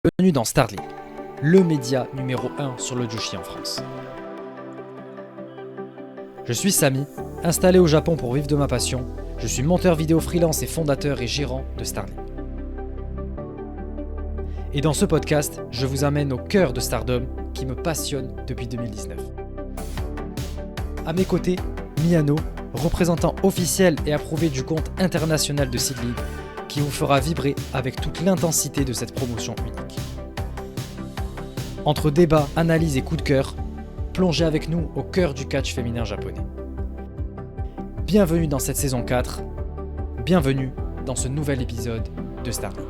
Bienvenue dans Starling, le média numéro 1 sur le Joshi en France. Je suis Samy, installé au Japon pour vivre de ma passion. Je suis monteur vidéo freelance et fondateur et gérant de Starling. Et dans ce podcast, je vous amène au cœur de Stardom qui me passionne depuis 2019. À mes côtés, Miyano, représentant officiel et approuvé du compte international de Seed League, qui vous fera vibrer avec toute l'intensité de cette promotion unique. Entre débat, analyse et coup de cœur, plongez avec nous au cœur du catch féminin japonais. Bienvenue dans cette saison 4, bienvenue dans ce nouvel épisode de Starling.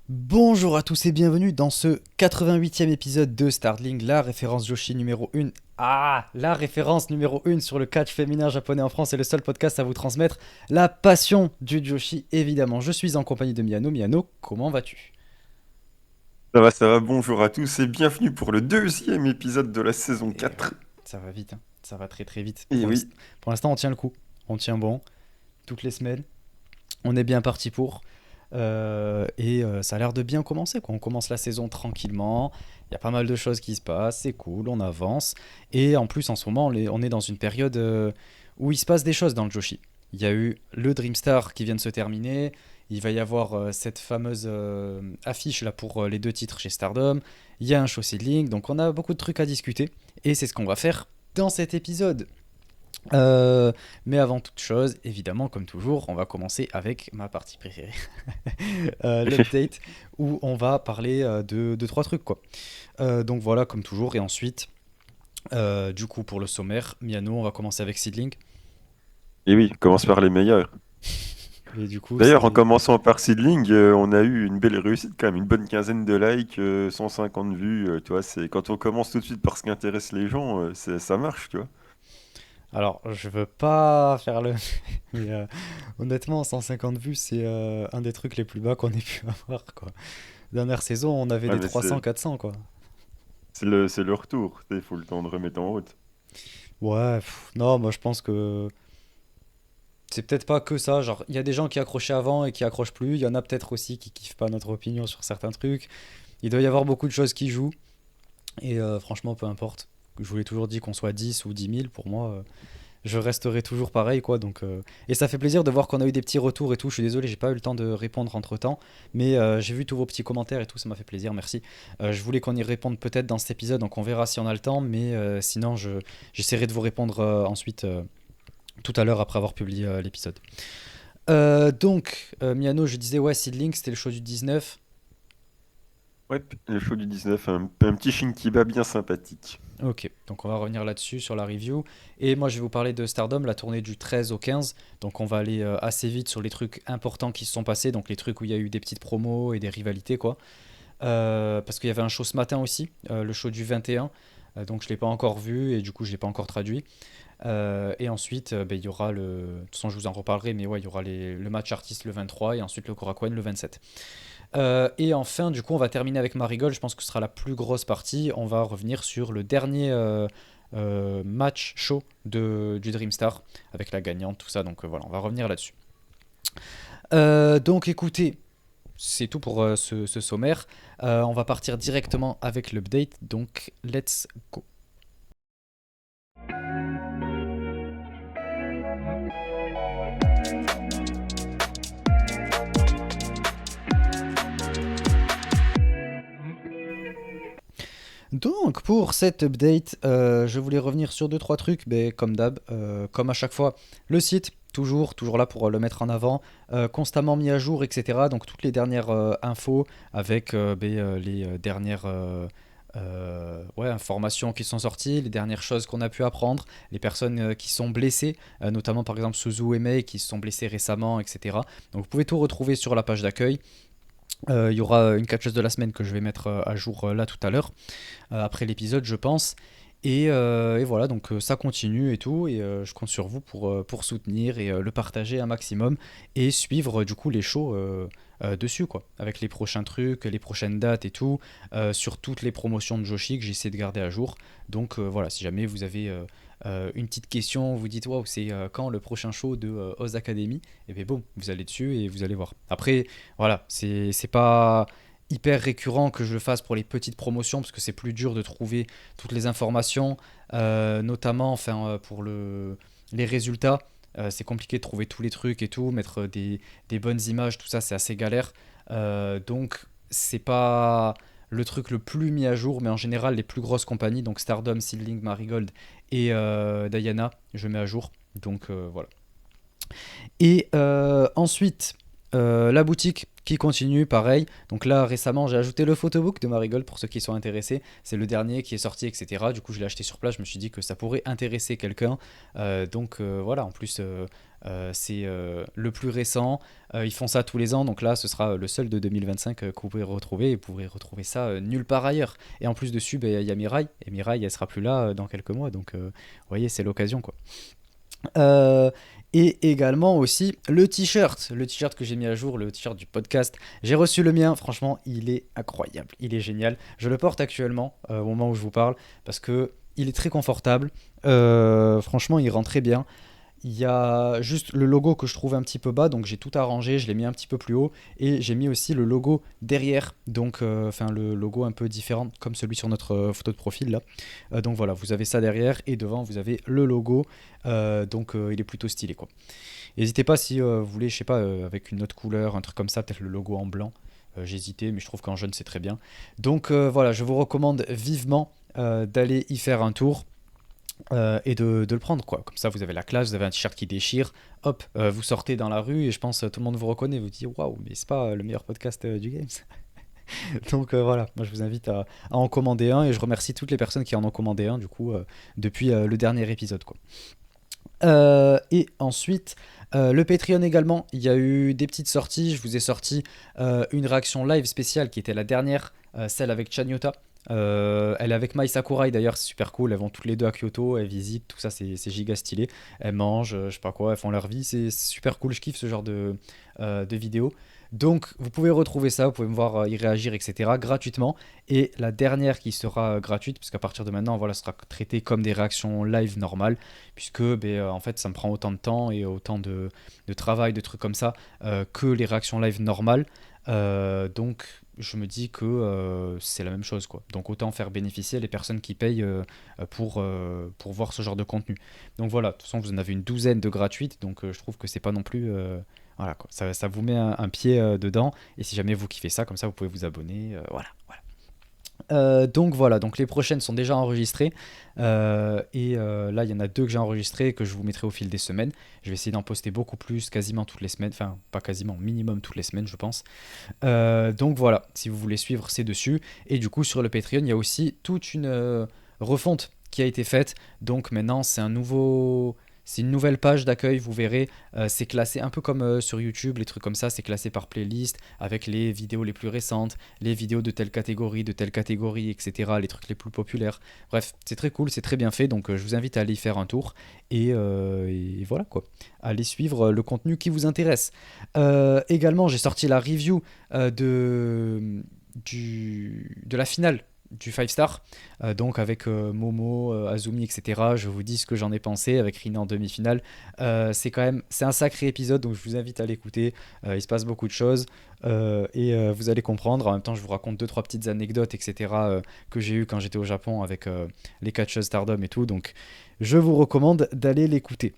Bonjour à tous et bienvenue dans ce 88e épisode de Starling, la référence Joshi numéro 1. La référence numéro 1 sur le catch féminin japonais en France et le seul podcast à vous transmettre la passion du Joshi, évidemment. Je suis en compagnie de Miyano. Miyano, comment vas-tu ? Ça va, bonjour à tous et bienvenue pour le deuxième épisode de la saison 4. Ça va vite, hein. Ça va très très vite. Et oui, Pour l'instant, on tient le coup. On tient bon. Toutes les semaines. On est bien parti pour. Ça a l'air de bien commencer, quoi. On commence la saison tranquillement. Il y a pas mal de choses qui se passent. C'est cool, on avance. Et en plus, en ce moment, on est dans une période où il se passe des choses dans le Joshi. Il y a eu le Dreamstar qui vient de se terminer. Il va y avoir cette fameuse affiche là pour les 2 titres chez Stardom. Il y a un show seedling, donc on a beaucoup de trucs à discuter. Et c'est ce qu'on va faire dans cet épisode. Mais avant toute chose, évidemment, comme toujours, on va commencer avec ma partie préférée, l'update, où on va parler de 3 trucs, quoi. Donc voilà, comme toujours, et ensuite, du coup, pour le sommaire, Miyano, on va commencer avec Seedling. et oui, on commence par les meilleurs. Et du coup, D'ailleurs, en c'est... commençant par Seedling, on a eu une belle réussite quand même, une bonne quinzaine de likes, 150 vues, tu vois, c'est quand on commence tout de suite par ce qui intéresse les gens, ça marche, tu vois. Alors, je veux pas faire le... Mais honnêtement, 150 vues, c'est un des trucs les plus bas qu'on ait pu avoir, quoi. Dernière saison, on avait Ouais, des mais 300-400, quoi. c'est le retour, il faut le temps de remettre en route. Ouais, non, moi je pense que c'est peut-être pas que ça. Genre, il y a des gens qui accrochaient avant et qui accrochent plus. Il y en a peut-être aussi qui kiffent pas notre opinion sur certains trucs. Il doit y avoir beaucoup de choses qui jouent. Et franchement, peu importe. Je vous l'ai toujours dit qu'on soit 10 ou 10 000, pour moi, je resterai toujours pareil, quoi. Donc, et ça fait plaisir de voir qu'on a eu des petits retours et tout. Je suis désolé, j'ai pas eu le temps de répondre entre temps. Mais j'ai vu tous vos petits commentaires et tout, ça m'a fait plaisir, merci. Je voulais qu'on y réponde peut-être dans cet épisode, donc on verra si on a le temps. Mais sinon, j'essaierai de vous répondre ensuite tout à l'heure après avoir publié l'épisode. Miyano, je disais, ouais, Seedling, c'était le show du 19. Ouais, le show du 19, un petit Shinkiba bien sympathique. Ok, donc on va revenir là-dessus sur la review. Et moi, je vais vous parler de Stardom, la tournée du 13 au 15. Donc on va aller assez vite sur les trucs importants qui se sont passés, donc les trucs où il y a eu des petites promos et des rivalités, quoi. Parce qu'il y avait un show ce matin aussi, le show du 21. Donc je ne l'ai pas encore vu et du coup, je ne l'ai pas encore traduit. Et ensuite, il y aura le. De toute façon, je vous en reparlerai, mais ouais, il y aura le match artiste le 23 et ensuite le Korakuen le 27. Et enfin, du coup, on va terminer avec Marigold. Je pense que ce sera la plus grosse partie. On va revenir sur le dernier match show du Dreamstar avec la gagnante, tout ça. Donc voilà, on va revenir là-dessus. Donc écoutez, c'est tout pour ce sommaire. On va partir directement avec l'update. Donc, let's go. Donc pour cette update, je voulais revenir sur 2-3 trucs, mais comme d'hab, comme à chaque fois, le site, toujours là pour le mettre en avant, constamment mis à jour, etc. Donc toutes les dernières infos avec les dernières informations qui sont sorties, les dernières choses qu'on a pu apprendre, les personnes qui sont blessées, notamment par exemple Suzu et Mei qui se sont blessés récemment, etc. Donc vous pouvez tout retrouver sur la page d'accueil. Il y aura une catcheuse de la semaine que je vais mettre à jour là tout à l'heure, après l'épisode, je pense. Et voilà, donc ça continue et tout, et je compte sur vous pour soutenir et le partager un maximum, et suivre du coup les shows dessus, quoi, avec les prochains trucs, les prochaines dates et tout, sur toutes les promotions de Joshi que j'essaie de garder à jour. Donc voilà, si jamais vous avez une petite question, vous dites waouh, c'est quand le prochain show de Oz Academy, et bien bon, vous allez dessus et vous allez voir. Après, voilà, c'est pas hyper récurrent que je le fasse pour les petites promotions parce que c'est plus dur de trouver toutes les informations, notamment enfin, pour les résultats. C'est compliqué de trouver tous les trucs et tout, mettre des bonnes images, tout ça c'est assez galère. Donc c'est pas le truc le plus mis à jour, mais en général les plus grosses compagnies, donc Stardom, Seedling, Marigold et Diana, je mets à jour. Donc voilà. Et ensuite, la boutique qui continue, pareil. Donc là, récemment, j'ai ajouté le photobook de Marigold pour ceux qui sont intéressés. C'est le dernier qui est sorti, etc. Du coup, je l'ai acheté sur place. Je me suis dit que ça pourrait intéresser quelqu'un. Donc voilà, en plus, c'est le plus récent. Ils font ça tous les ans. Donc là, ce sera le seul de 2025 que vous pouvez retrouver. Et vous pourrez retrouver ça nulle part ailleurs. Et en plus dessus, ben, il y a Mirai. Et Mirai, elle sera plus là dans quelques mois. Donc, vous voyez, c'est l'occasion, quoi. Euh, et également aussi le t-shirt que j'ai mis à jour, le t-shirt du podcast. J'ai reçu le mien, franchement, il est incroyable, il est génial. Je le porte actuellement au moment où je vous parle parce que il est très confortable. Franchement, il rend très bien. Il y a juste le logo que je trouve un petit peu bas, donc j'ai tout arrangé, je l'ai mis un petit peu plus haut, et j'ai mis aussi le logo derrière, donc enfin le logo un peu différent, comme celui sur notre photo de profil là. Donc voilà, vous avez ça derrière, et devant vous avez le logo, donc il est plutôt stylé, quoi. N'hésitez pas si vous voulez, je sais pas, avec une autre couleur, un truc comme ça, peut-être le logo en blanc. J'ai hésité, mais je trouve qu'en jaune c'est très bien. Donc voilà, je vous recommande vivement d'aller y faire un tour et de le prendre, quoi. Comme ça, vous avez la classe, vous avez un t-shirt qui déchire, hop, vous sortez dans la rue et je pense tout le monde vous reconnaît, vous dit waouh, mais c'est pas le meilleur podcast du Games. Donc voilà, moi je vous invite à en commander un, et je remercie toutes les personnes qui en ont commandé un du coup depuis le dernier épisode, quoi. Et ensuite, le Patreon également, il y a eu des petites sorties. Je vous ai sorti une réaction live spéciale qui était la dernière, celle avec Chanyota. Elle est avec Mai Sakurai d'ailleurs, c'est super cool. Elles vont toutes les deux à Kyoto, elles visitent, tout ça, c'est giga stylé. Elles mangent, je sais pas quoi, elles font leur vie, c'est super cool. Je kiffe ce genre de vidéos. Donc vous pouvez retrouver ça, vous pouvez me voir y réagir, etc. gratuitement. Et la dernière qui sera gratuite, puisqu'à partir de maintenant, voilà, sera traitée comme des réactions live normales, puisque ben, en fait ça me prend autant de temps et autant de travail, de trucs comme ça, que les réactions live normales. Donc je me dis que c'est la même chose, quoi. Donc autant faire bénéficier les personnes qui payent pour voir ce genre de contenu. Donc voilà, de toute façon vous en avez une douzaine de gratuites, donc je trouve que c'est pas non plus... voilà, quoi. Ça vous met un pied dedans, et si jamais vous kiffez ça, comme ça vous pouvez vous abonner, voilà, voilà. Donc voilà, donc les prochaines sont déjà enregistrées. Et là il y en a deux que j'ai enregistrées que je vous mettrai au fil des semaines. Je vais essayer d'en poster beaucoup plus, quasiment toutes les semaines, enfin pas quasiment, minimum toutes les semaines je pense. Donc voilà, si vous voulez suivre, c'est dessus. Et du coup sur le Patreon il y a aussi toute une refonte qui a été faite. Donc maintenant c'est une nouvelle page d'accueil, vous verrez. C'est classé un peu comme sur YouTube, les trucs comme ça, c'est classé par playlist avec les vidéos les plus récentes, les vidéos de telle catégorie, etc. Les trucs les plus populaires. Bref, c'est très cool, c'est très bien fait, donc je vous invite à aller y faire un tour. Et voilà, quoi. Allez suivre le contenu qui vous intéresse. Également, j'ai sorti la review de la finale du 5 star, donc avec Momo, Azumi, etc. Je vous dis ce que j'en ai pensé avec Rina en demi-finale. C'est un sacré épisode, donc je vous invite à l'écouter. Il se passe beaucoup de choses, et vous allez comprendre. En même temps, je vous raconte deux trois petites anecdotes, etc. Que j'ai eu quand j'étais au Japon avec les catcheuses Stardom et tout. Donc je vous recommande d'aller l'écouter.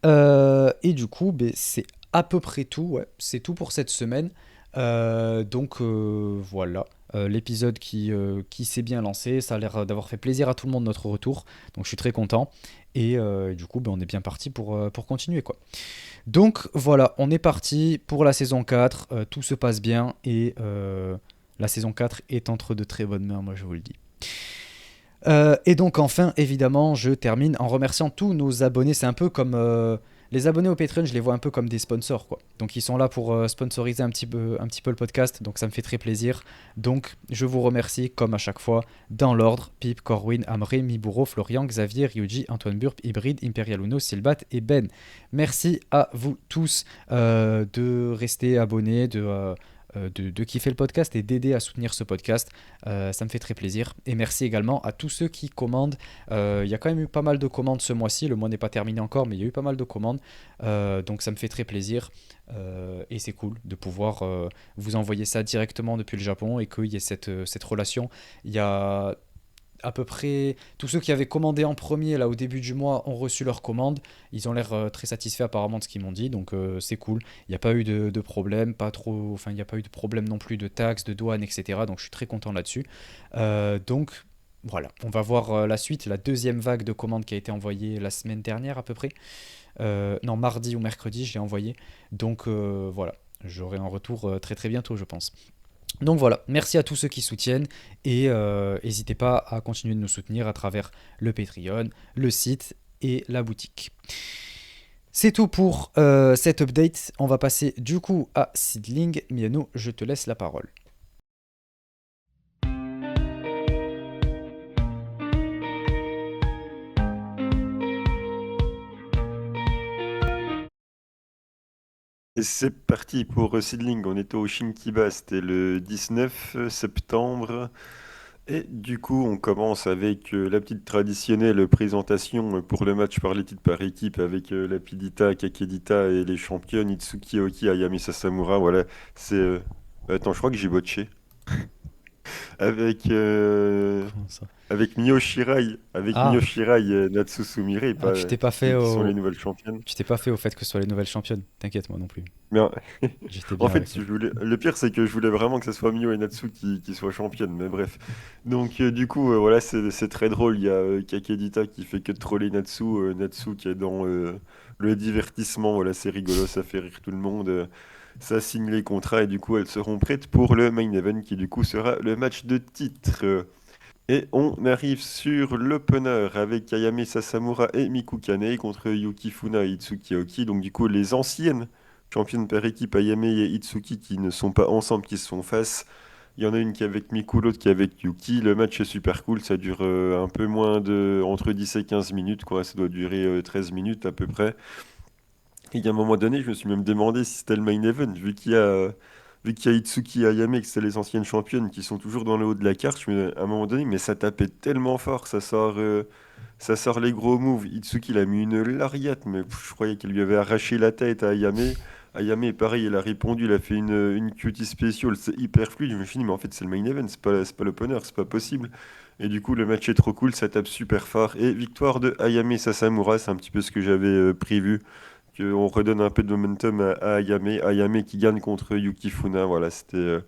Et du coup, ben, c'est à peu près tout. Ouais. C'est tout pour cette semaine. Donc voilà. L'épisode qui s'est bien lancé, ça a l'air d'avoir fait plaisir à tout le monde notre retour, donc je suis très content. Et du coup, ben, on est bien parti pour continuer, quoi. Donc voilà, on est parti pour la saison 4, tout se passe bien, et la saison 4 est entre de très bonnes mains, moi je vous le dis. Et donc enfin, évidemment, je termine en remerciant tous nos abonnés. C'est un peu comme les abonnés au Patreon, je les vois un peu comme des sponsors, quoi. Donc ils sont là pour sponsoriser un petit peu le podcast, donc ça me fait très plaisir. Donc je vous remercie, comme à chaque fois, dans l'ordre: Pip, Corwin, Amré, Miburo, Florian, Xavier, Ryuji, Antoine Burp, Hybrid, Imperial Uno, Silbat et Ben. Merci à vous tous de rester abonnés, de kiffer le podcast et d'aider à soutenir ce podcast. Ça me fait très plaisir. Et merci également à tous ceux qui commandent. Il y a quand même eu pas mal de commandes ce mois-ci. Le mois n'est pas terminé encore, mais il y a eu pas mal de commandes. Donc ça me fait très plaisir. Et c'est cool de pouvoir vous envoyer ça directement depuis le Japon et qu'il y ait cette relation. Il y a à peu près tous ceux qui avaient commandé en premier là au début du mois ont reçu leur commande. Ils ont l'air très satisfaits apparemment de ce qu'ils m'ont dit, donc c'est cool. Il n'y a pas eu de problème, pas trop, enfin il n'y a pas eu de problème non plus de taxes, de douane, etc. Donc je suis très content là-dessus. Donc voilà, on va voir la suite, la deuxième vague de commandes qui a été envoyée la semaine dernière à peu près. Non, mardi ou mercredi, je l'ai envoyé. Donc voilà, j'aurai un retour très très bientôt, je pense. Donc voilà, merci à tous ceux qui soutiennent et n'hésitez pas à continuer de nous soutenir à travers le Patreon, le site et la boutique. C'est tout pour cet update. On va passer du coup à Seedling. Miano, je te laisse la parole. Et c'est parti pour Seedling. On était au Shinkiba, c'était le 19 septembre. Et du coup, on commence avec la petite traditionnelle présentation pour le match par les titres par équipe avec Lapidita, Kakedita et les championnes Itsuki Aoki, Ayame Sasamura. Voilà, c'est. Attends, je crois que j'ai botché. Avec, Comment ça? avec Mio Ah, Shirai et Natsu Sumire, ah, tu t'es pas fait qui sont les au... nouvelles championnes. Tu t'es pas fait au fait que ce soit les nouvelles championnes. T'inquiète, moi non plus. Mais J'étais en bien fait, avec eux. le pire, c'est que je voulais vraiment que ce soit Mio et Natsu qui soient championnes, mais bref. Donc, du coup, voilà, c'est très drôle. Il y a Kakedita qui fait que de troller Natsu, Natsu qui est dans le divertissement. Voilà, c'est rigolo, ça fait rire tout le monde. Ça signe les contrats et du coup, elles seront prêtes pour le main event qui, du coup, sera le match de titre. Et on arrive sur l'opener avec Ayame Sasamura et Miku Kanei contre Yuki Funa et Itsuki Aoki. Donc du coup, les anciennes championnes par équipe Ayame et Itsuki qui ne sont pas ensemble, qui se font face. Il y en a une qui est avec Miku, l'autre qui est avec Yuki. Le match est super cool, ça dure un peu moins de... entre 10 et 15 minutes, quoi. Ça doit durer 13 minutes à peu près. Et il y a un moment donné, je me suis même demandé si c'était le main event, vu qu'il y a Itsuki et Ayame, que c'est les anciennes championnes qui sont toujours dans le haut de la carte. À un moment donné, mais ça tapait tellement fort, ça sort les gros moves. Itsuki, il a mis une lariat, mais je croyais qu'il lui avait arraché la tête à Ayame. Ayame, pareil, il a répondu, il a fait une cutie spécial, c'est hyper fluide. Je me suis dit, mais en fait, c'est le main event, c'est pas l'opener, c'est pas possible. Et du coup, le match est trop cool, ça tape super fort. Et victoire de Ayame Sasamura, c'est un petit peu ce que j'avais prévu, qu'on redonne un peu de momentum à Ayame. Ayame qui gagne contre Yuki Funa. Voilà, c'était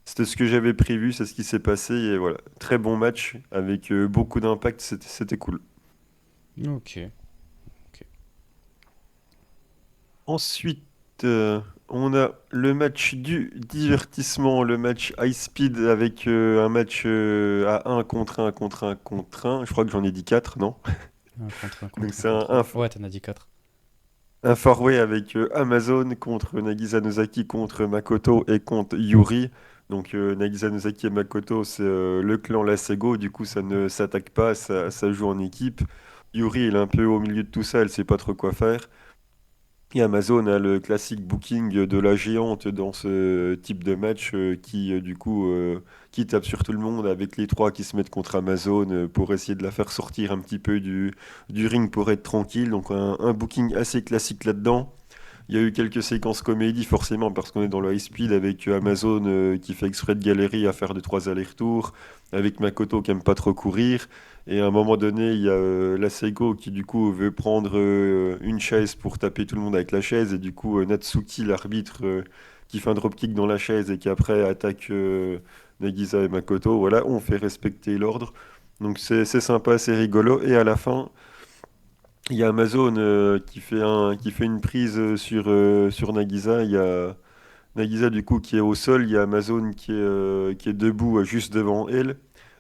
ce que j'avais prévu, c'est ce qui s'est passé. Et voilà, très bon match avec beaucoup d'impact, c'était cool. Ok, ok. Ensuite, on a le match du divertissement, le match high speed avec un match à un contre un contre un contre un. Je crois que j'en ai dit 4, non? Un contre un Donc contre un c'est contre un. Ouais, t'en as dit 4. un four-way avec Amazon contre Nagisa Nozaki contre Makoto et contre Yuri. Donc Nagisa Nozaki et Makoto, c'est le clan Lasego. Du coup, ça ne s'attaque pas, ça joue en équipe. Yuri, il est un peu au milieu de tout ça, elle sait pas trop quoi faire. Et Amazon a le classique booking de la géante dans ce type de match qui tape sur tout le monde avec les trois qui se mettent contre Amazon pour essayer de la faire sortir un petit peu du ring pour être tranquille. Donc un booking assez classique là-dedans. Il y a eu quelques séquences comédie forcément parce qu'on est dans le high speed avec Amazon qui fait exprès de galérer à faire 2 3 allers-retours, avec Makoto qui aime pas trop courir. Et à un moment donné, il y a Lasego qui du coup veut prendre une chaise pour taper tout le monde avec la chaise et du coup Natsuki, l'arbitre, qui fait un dropkick dans la chaise et qui après attaque Nagisa et Makoto. Voilà, on fait respecter l'ordre. Donc c'est sympa, c'est rigolo. Et à la fin, il y a Amazon qui fait une prise sur Nagisa. Il y a Nagisa du coup qui est au sol. Il y a Amazon qui est debout juste devant elle.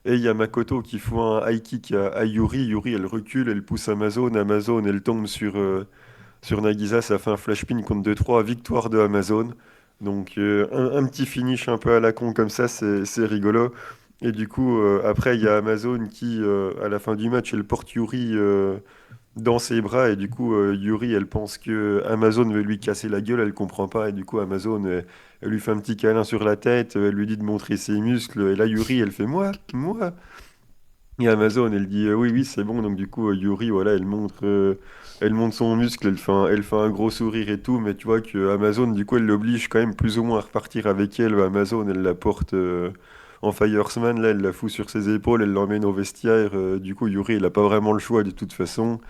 Et il y a Makoto qui fout un high kick à Yuri. Yuri elle recule, elle pousse Amazon. Amazon elle tombe sur Nagisa, ça fait un flash pin contre 2-3, victoire de Amazon. Donc un petit finish un peu à la con comme ça, c'est rigolo. Et du coup, après, il y a Amazon qui, à la fin du match, elle porte Yuri dans ses bras. Et du coup, Yuri, elle pense que Amazon veut lui casser la gueule, elle comprend pas. Et du coup, Amazon, elle lui fait un petit câlin sur la tête, elle lui dit de montrer ses muscles. Et là, Yuri, elle fait moi, moi. Et Amazon, elle dit oui, oui, c'est bon. Donc du coup, Yuri, voilà, elle montre son muscle, elle fait un gros sourire et tout. Mais tu vois que Amazon, du coup, elle l'oblige quand même plus ou moins à repartir avec elle. Amazon, elle la porte en Firesman, là, elle la fout sur ses épaules, elle l'emmène au vestiaire. Du coup, Yuri, il a pas vraiment le choix de toute façon.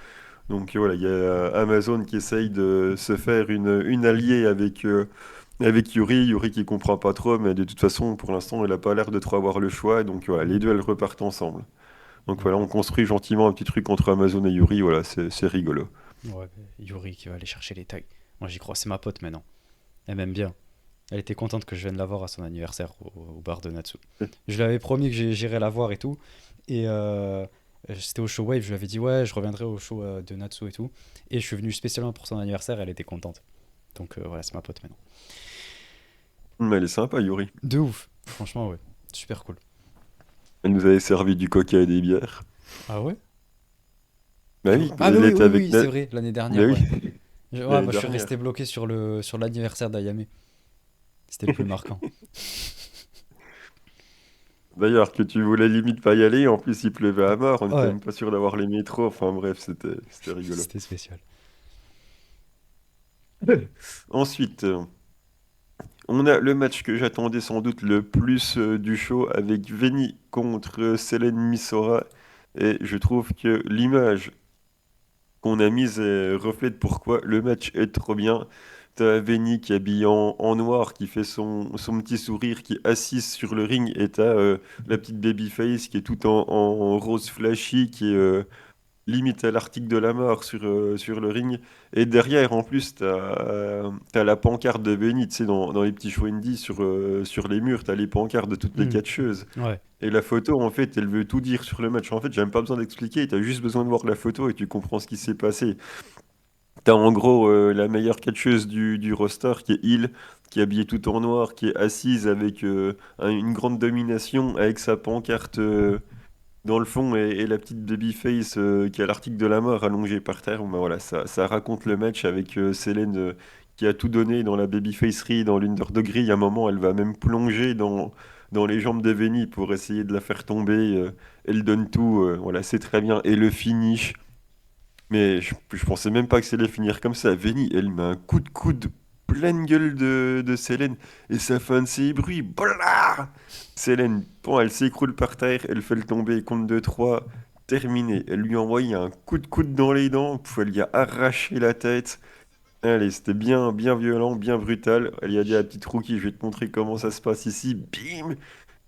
Donc voilà, il y a Amazon qui essaye de se faire une alliée avec Yuri. Yuri qui comprend pas trop, mais de toute façon, pour l'instant, elle a pas l'air de trop avoir le choix. Donc voilà, les deux, elles repartent ensemble. Donc voilà, on Ok. construit gentiment un petit truc entre Amazon et Yuri, voilà, c'est rigolo. Ouais, Yuri qui va aller chercher les tags. Moi j'y crois, c'est ma pote maintenant. Elle m'aime bien. Elle était contente que je vienne la voir à son anniversaire au bar de Natsu. Je lui avais promis que j'irais la voir et tout. Et c'était au show Wave, je lui avais dit ouais, je reviendrai au show de Natsu et tout. Et je suis venu spécialement pour son anniversaire, elle était contente. Donc voilà, c'est ma pote maintenant. Mais elle est sympa, Yuri. De ouf, franchement ouais, super cool. Elle nous avait servi du coca et des bières. Ah ouais. Bah oui, Ah bah elle oui, était oui, avec oui, c'est Nat. vrai, l'année Bah dernière, oui, ouais. Ouais, l'année bah, je suis resté dernière. bloqué sur l'anniversaire d'Ayame. C'était le plus marquant. D'ailleurs, que tu voulais limite pas y aller, en plus il pleuvait à mort, on n'était Ouais, même pas sûr d'avoir les métros, enfin bref, c'était rigolo. c'était spécial. Ensuite, on a le match que j'attendais sans doute le plus du show avec Veni contre Selene Misora. Et je trouve que l'image qu'on a mise reflète pourquoi le match est trop bien. T'as Veni qui est habillé en noir, qui fait son petit sourire, qui est assise sur le ring, et t'as la petite babyface qui est tout en rose flashy, qui est limite à l'article de la mort sur le ring. Et derrière, en plus, t'as la pancarte de Veni, tu sais, dans les petits shows indie, sur les murs, t'as les pancartes de toutes les Hmm. catcheuses. Ouais. Et la photo, en fait, elle veut tout dire sur le match. En fait, j'ai même pas besoin d'expliquer, t'as juste besoin de voir la photo et tu comprends ce qui s'est passé. T'as en gros la meilleure catcheuse du roster qui est Hill, qui est habillée tout en noir, qui est assise avec une grande domination, avec sa pancarte dans le fond et la petite babyface qui a l'article de la mort allongée par terre. Bon, bah voilà, ça raconte le match avec Selene qui a tout donné dans la babyfacerie, dans l'underdog. Il y a un moment, elle va même plonger dans les jambes de Veni pour essayer de la faire tomber. Elle donne tout, voilà, c'est très bien. Et le finish. Mais je pensais même pas que ça allait finir comme ça. Veni, elle met un coup de coude pleine gueule de Selene et ça fait un de ces bruits. Blaa. Selene, bon, elle s'écroule par terre, elle fait le tomber, compte 2-3, terminé. Elle lui a envoyé un coup de coude dans les dents, pff, elle lui a arraché la tête. Allez, c'était bien, bien violent, bien brutal. Elle y a dit à la petite rookie, je vais te montrer comment ça se passe ici. Bim!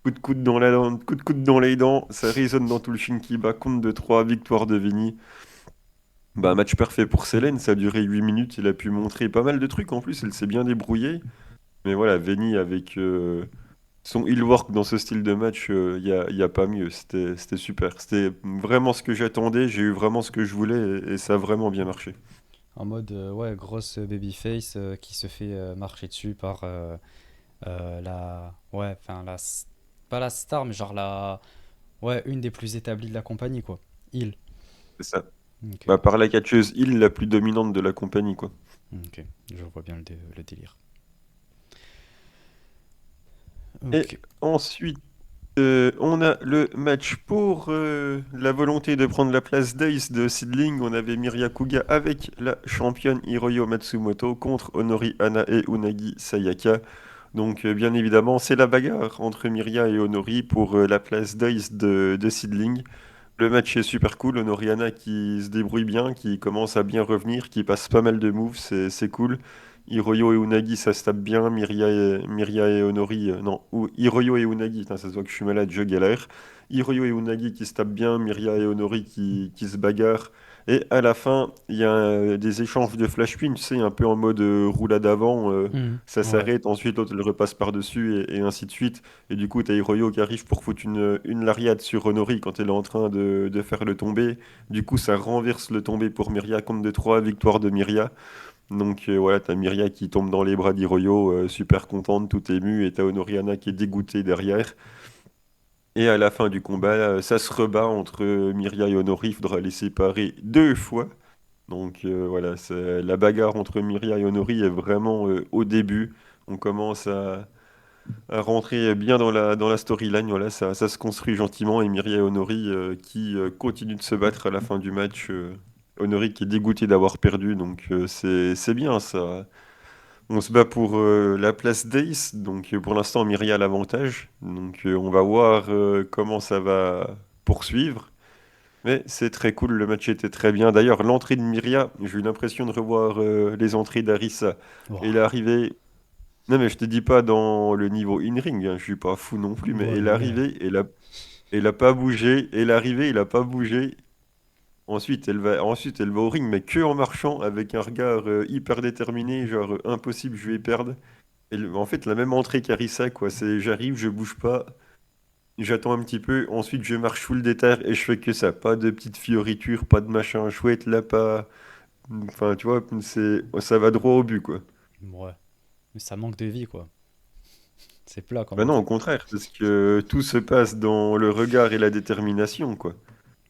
Coup de coude dans la dent, coup de coude dans les dents, ça résonne dans tout le Shinkiba, compte de 3, victoire de Veni. Bah, match parfait pour Selene, ça a duré 8 minutes, il a pu montrer pas mal de trucs en plus, elle s'est bien débrouillée. Mais voilà, Veni avec son heal work dans ce style de match, y a pas mieux, c'était super. C'était vraiment ce que j'attendais, j'ai eu vraiment ce que je voulais et ça a vraiment bien marché. En mode, ouais, grosse babyface qui se fait marcher dessus par la. Ouais, enfin, pas la star, mais genre la. Ouais, une des plus établies de la compagnie, quoi. Il. C'est ça. Ok, Bah, par la catcheuse heal la plus dominante de la compagnie, quoi. ok, je vois bien le délire. Et Ok. ensuite, on a le match pour la volonté de prendre la place d'Ace de Seedling. On avait Miria Kuga avec la championne Hiroyo Matsumoto contre Honori Hana et Unagi Sayaka. Donc, bien évidemment, c'est la bagarre entre Miria et Honori pour la place d'Ace de Seedling. Le match est super cool. Honori Hana qui se débrouille bien, qui commence à bien revenir, qui passe pas mal de moves, c'est cool. Hiroyo et Unagi, ça se tape bien. Miria et Honori, non, Hiroyo et Unagi, putain, ça se voit que je suis malade, je galère. Hiroyo et Unagi qui se tapent bien. Miria et Honori qui se bagarrent. Et à la fin, il y a des échanges de flash win, tu sais, un peu en mode roulade avant. Ça Ouais. s'arrête, ensuite l'autre le repasse par-dessus et ainsi de suite. Et du coup, t'as Hiroyo qui arrive pour foutre une lariat sur Honori quand elle est en train de faire le tombé. Du coup, ça renverse le tombé pour Myria, compte de 3, victoire de Myria. Donc voilà, t'as Myria qui tombe dans les bras d'Hiroyo, super contente, tout émue, et t'as Honoriana qui est dégoûtée derrière. Et à la fin du combat, ça se rebat entre Myria et Honori, il faudra les séparer 2 fois. Donc voilà, la bagarre entre Myria et Honori est vraiment au début. On commence à rentrer bien dans la storyline. Voilà, ça se construit gentiment et Myria et Honori qui continuent de se battre à la fin du match. Honori qui est dégoûté d'avoir perdu, donc c'est bien ça. On se bat pour la place d'Ace, donc pour l'instant Myria a l'avantage. Donc on va voir comment ça va poursuivre. Mais c'est très cool, le match était très bien. D'ailleurs, l'entrée de Myria, j'ai eu l'impression de revoir les entrées d'Arisa. Et Ouah. l'arrivée. Non, mais je te dis pas dans le niveau in-ring, hein, je suis pas fou non plus, mais Ouais, et mais ouais. l'arrivée, elle a pas bougé. Et l'arrivée, il a pas bougé. Ensuite, elle va au ring, mais que en marchant, avec un regard hyper déterminé, genre impossible, je vais perdre. En fait, la même entrée qu'Arisa, quoi. C'est j'arrive, je bouge pas. J'attends un petit peu, ensuite je marche full déter et je fais que ça. Pas de petites fioritures, pas de machin chouette, là pas. Enfin, tu vois, ça va droit au but, quoi. Ouais. Mais ça manque de vie, quoi. C'est plat, comme Bah on non, dit. au contraire, parce que tout se passe dans le regard et la détermination, quoi.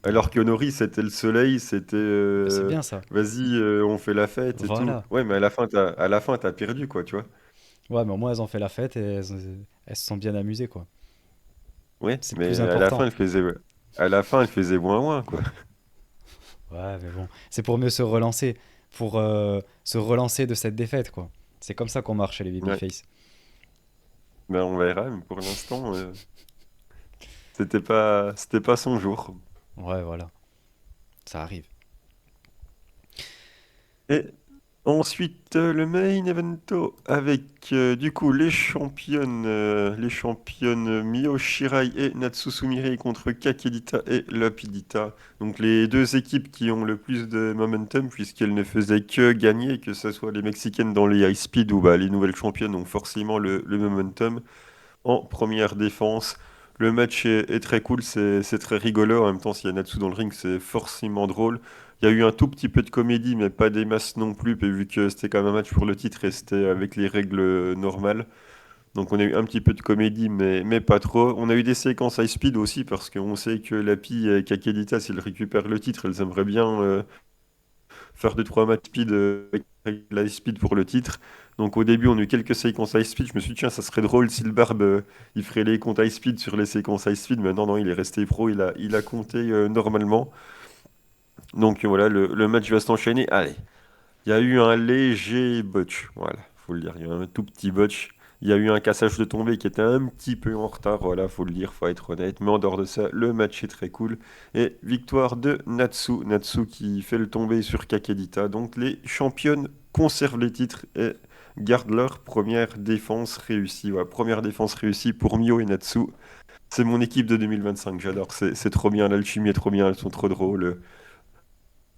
Alors Ouais. que Nori, c'était le soleil, c'était Bah, c'est bien ça. vas-y, on fait la fête et tout. Voilà. Ouais, mais à la fin, t'as perdu, quoi, tu vois. Ouais, mais au moins elles ont fait la fête et elles se sont bien amusées, quoi. Ouais, C'est le plus mais à la fin, important. elle faisait moins moins, quoi. Ouais, mais bon. C'est pour mieux se relancer. Pour se relancer de cette défaite, quoi. C'est comme ça qu'on marche chez les Ouais, babyface. ben on verra, mais pour l'instant, c'était pas son jour. Ouais, voilà. Ça arrive. Et ensuite, le main evento avec du coup les championnes Mio Shirai et Natsu Sumire contre Kakedita et Lapidita. Donc les deux équipes qui ont le plus de momentum puisqu'elles ne faisaient que gagner, que ce soit les Mexicaines dans les high speed ou bah, les nouvelles championnes ont forcément le momentum en première défense. Le match est très cool, c'est très rigolo. En même temps, s'il y a Natsu dans le ring, c'est forcément drôle. Il y a eu un tout petit peu de comédie, mais pas des masses non plus, puis vu que c'était quand même un match pour le titre et c'était avec les règles normales. Donc on a eu un petit peu de comédie, mais pas trop. On a eu des séquences high speed aussi, parce qu'on sait que Lapi et Kakedita, s'ils récupèrent le titre, elles aimeraient bien faire 2 3 matchs speed avec la speed pour le titre. Donc au début, on a eu quelques séquences high speed. Je me suis dit, tiens, ça serait drôle si le Barbe il ferait les comptes high speed sur les séquences high speed. Mais non, non, il est resté pro, il a compté normalement. Donc voilà, le match va s'enchaîner. Allez, il y a eu un léger botch. Voilà, faut le dire, il y a eu un tout petit botch. Il y a eu un cassage de tombée qui était un petit peu en retard, voilà, faut le dire, faut être honnête. Mais en dehors de ça, le match est très cool. Et victoire de Natsu. Natsu qui fait le tombé sur Kakedita. Donc les championnes conservent les titres et gardent leur première défense réussie. Voilà, première défense réussie pour Mio et Natsu. C'est mon équipe de 2025, j'adore. C'est trop bien, l'alchimie est trop bien, elles sont trop drôles.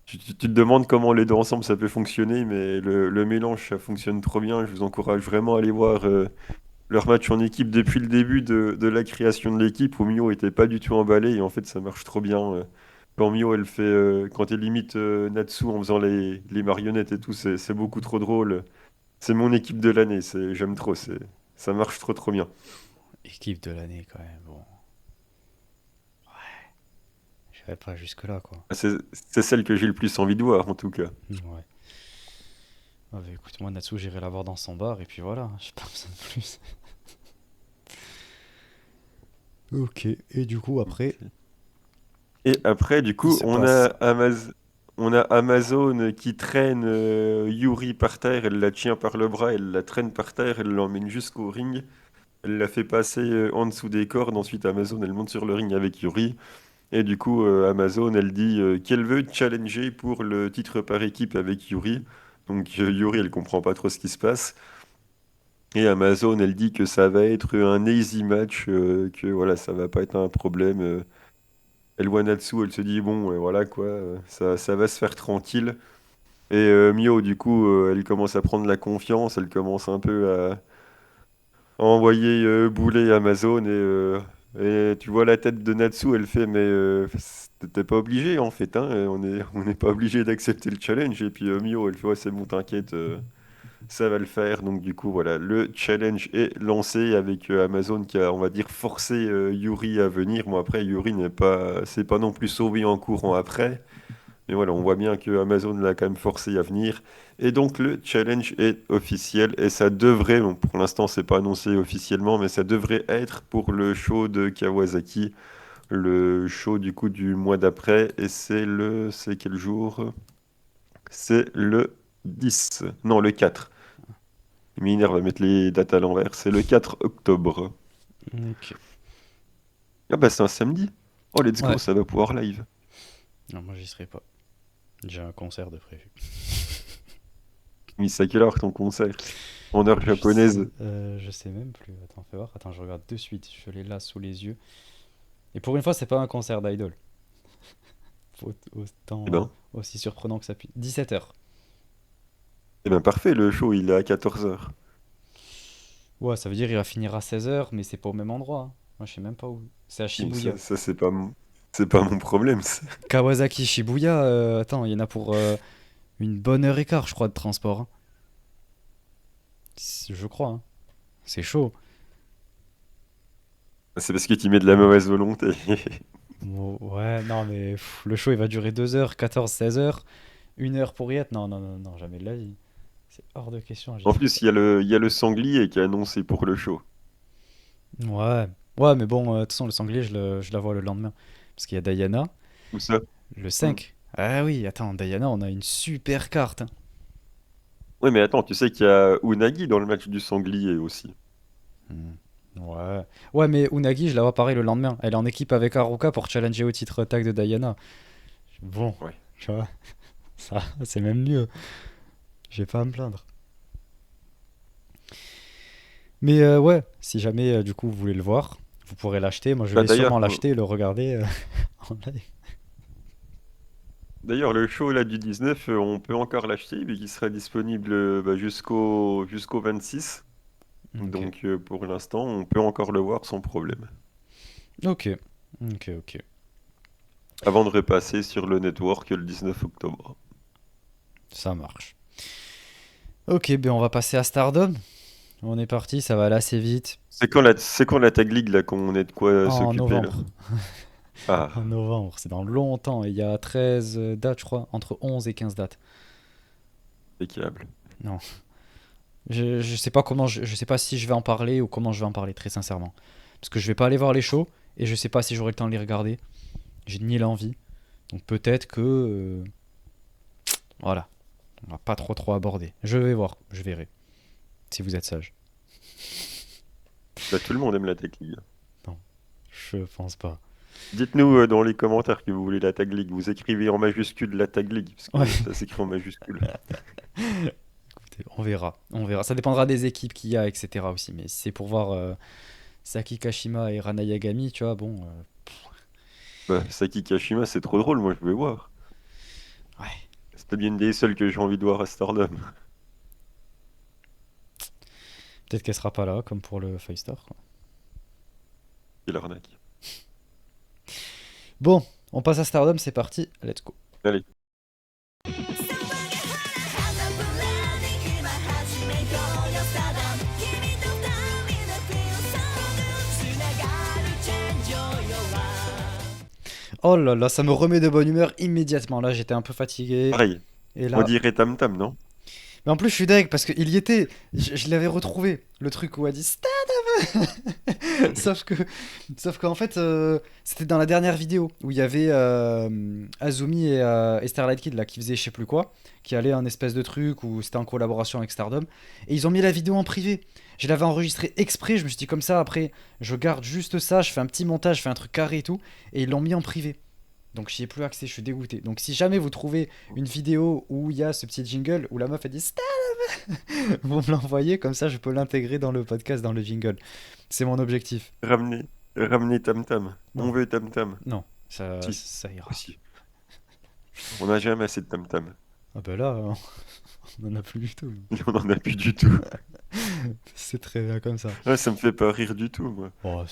Tu te demandes comment les deux ensemble ça peut fonctionner, mais le mélange ça fonctionne trop bien. Je vous encourage vraiment à aller voir leur match en équipe depuis le début de la création de l'équipe où Mio était pas du tout emballé et en fait ça marche trop bien. Quand Mio elle fait, quand elle imite Natsu en faisant les marionnettes et tout, c'est beaucoup trop drôle. C'est mon équipe de l'année, j'aime trop, ça marche trop trop bien. Équipe de l'année, quand même. Bon, je vais pas jusque-là, quoi. C'est celle que j'ai le plus envie de voir en tout cas. Ouais. Ah, bah, écoute, moi, Natsu, j'irai la voir dans son bar, et puis voilà. J'ai pas besoin de plus. Ok. Et du coup, après, Et après, du il coup, se passe. On a Amazon qui traîne Yuri par terre, elle la tient par le bras, elle la traîne par terre, elle l'emmène jusqu'au ring, elle la fait passer en dessous des cordes, ensuite Amazon elle monte sur le ring avec Yuri, et du coup Amazon elle dit qu'elle veut challenger pour le titre par équipe avec Yuri, donc Yuri elle comprend pas trop ce qui se passe, et Amazon elle dit que ça va être un easy match, que voilà ça va pas être un problème. Elle voit Natsu, elle se dit, bon, voilà quoi, ça va se faire tranquille. Et Mio, du coup, elle commence à prendre la confiance, elle commence un peu à envoyer bouler Amazon. Et tu vois la tête de Natsu, elle fait, mais t'es pas obligé en fait, hein, on n'est pas obligé d'accepter le challenge. Et puis Mio, elle fait, ouais, c'est bon, t'inquiète, ça va le faire. Donc du coup, voilà, le challenge est lancé avec Amazon qui a, on va dire, forcé Yuri à venir. Bon, après, Yuri c'est pas non plus sauvé en courant après. Mais voilà, on voit bien que Amazon l'a quand même forcé à venir. Et donc le challenge est officiel et ça devrait, bon, pour l'instant c'est pas annoncé officiellement, mais ça devrait être pour le show de Kawasaki, le show du coup du mois d'après. Et c'est quel jour? C'est le 10, non le 4. Miner va mettre les dates à l'envers. C'est le 4 octobre. Ok. Ah bah c'est un samedi. Oh let's go, Ouais. ça va pouvoir live. Non, moi j'y serai pas. J'ai un concert de prévu. Mais c'est à quelle heure ton concert? En heure japonaise. Je sais même plus. Attends, fais voir. Attends, je regarde de suite. Je l'ai là sous les yeux. Et pour une fois, c'est pas un concert d'idol. Eh Autant ben. aussi surprenant que ça puisse. 17h. Eh ben parfait, le show il est à 14h. Ouais, ça veut dire il va finir à 16h, mais c'est pas au même endroit, hein. Moi, je sais même pas où. C'est à Ça, Shibuya. ça c'est pas mon problème, ça. Kawasaki Shibuya, attends, il y en a pour une bonne heure et quart, je crois, de transport, hein. Je crois, hein. C'est chaud. C'est parce que tu mets de la mauvaise volonté. Ouais, non, mais le show il va durer 2h, 14, 16h. 1 heure pour y être. Non, non, non, non, jamais de la vie. C'est hors de question, j'y En serai pas. plus, il y a le sanglier qui est annoncé pour le show. Ouais, ouais, mais bon, de toute façon, le sanglier, je la vois le lendemain. Parce qu'il y a Diana, Où ça? le Hmm. 5. Ah oui, attends, Diana, on a une super carte, hein. Ouais, mais attends, tu sais qu'il y a Unagi dans le match du sanglier aussi. Hmm. Ouais. Ouais, mais Unagi, je la vois pareil le lendemain. Elle est en équipe avec Haruka pour challenger au titre tag de Diana. Bon, Ouais. tu vois, ça, c'est même mieux. J'ai pas à me plaindre. Mais ouais, si jamais du coup vous voulez le voir, vous pourrez l'acheter. Moi, je Bah vais d'ailleurs, sûrement l'acheter et le regarder en live. d'ailleurs, le show là du 19, on peut encore l'acheter, mais il sera disponible bah, jusqu'au 26. Ok. Donc pour l'instant, on peut encore le voir sans problème. Ok. Ok, ok. Avant de repasser sur le network le 19 octobre. Ça marche. Ok, ben on va passer à Stardom. On est parti, ça va aller assez vite. C'est quand la Tag League là qu'on est de quoi En s'occuper là? novembre. En Ah, novembre, c'est dans longtemps. Il y a 13 dates, je crois, entre 11 et 15 dates. impeccable. Non. Je sais pas comment, je sais pas si je vais en parler ou comment je vais en parler, très sincèrement. Parce que je vais pas aller voir les shows et je sais pas si j'aurai le temps de les regarder. J'ai ni l'envie. Donc peut-être que. Voilà. On va pas trop aborder. Je vais voir, je verrai. Si vous êtes sage. Bah, tout le monde aime la Tag League. Non, je pense pas. Dites-nous dans les commentaires que vous voulez la Tag League. Vous écrivez en majuscule la Tag League, parce Ouais, que ça s'écrit en majuscule. écoutez, on verra. On verra. Ça dépendra des équipes qu'il y a, etc. aussi. Mais si c'est pour voir Saki Kashima et Rana Yagami, tu vois, bon. Bah, Saki Kashima, c'est trop drôle, moi je veux voir. Ouais. C'est bien une des seules que j'ai envie de voir à Stardom. Peut-être qu'elle sera pas là, comme pour le Five Star, quoi. Quelle arnaque. Bon, on passe à Stardom, c'est parti. Let's go. Allez. Oh là là, ça me remet de bonne humeur immédiatement. Là, j'étais un peu fatigué. Pareil, Et on là. dirait Tam Tam, non? Mais en plus, je suis deg parce qu'il y était. Je l'avais retrouvé. Le truc où elle dit sauf que, sauf qu'en fait, c'était dans la dernière vidéo où il y avait Azumi et Starlight Kid là qui faisaient je sais plus quoi, qui allaient un espèce de truc où c'était en collaboration avec Stardom, et ils ont mis la vidéo en privé. Je l'avais enregistré exprès, je me suis dit comme ça après, je garde juste ça, je fais un petit montage, je fais un truc carré et tout, et ils l'ont mis en privé. Donc j'y ai plus accès, je suis dégoûté. Donc si jamais vous trouvez une vidéo où il y a ce petit jingle où la meuf elle dit vous me l'envoyez, comme ça je peux l'intégrer dans le podcast, dans le jingle. C'est mon objectif. Ramenez Tam Tam. On Non, veut Tam Tam. non, Ça, Si, ça ira. aussi. On n'a jamais assez de tam-tam. Ah bah là, on en a plus du tout. On n'en a plus du tout. C'est très bien comme ça. Ouais, ça me fait pas rire du tout, moi.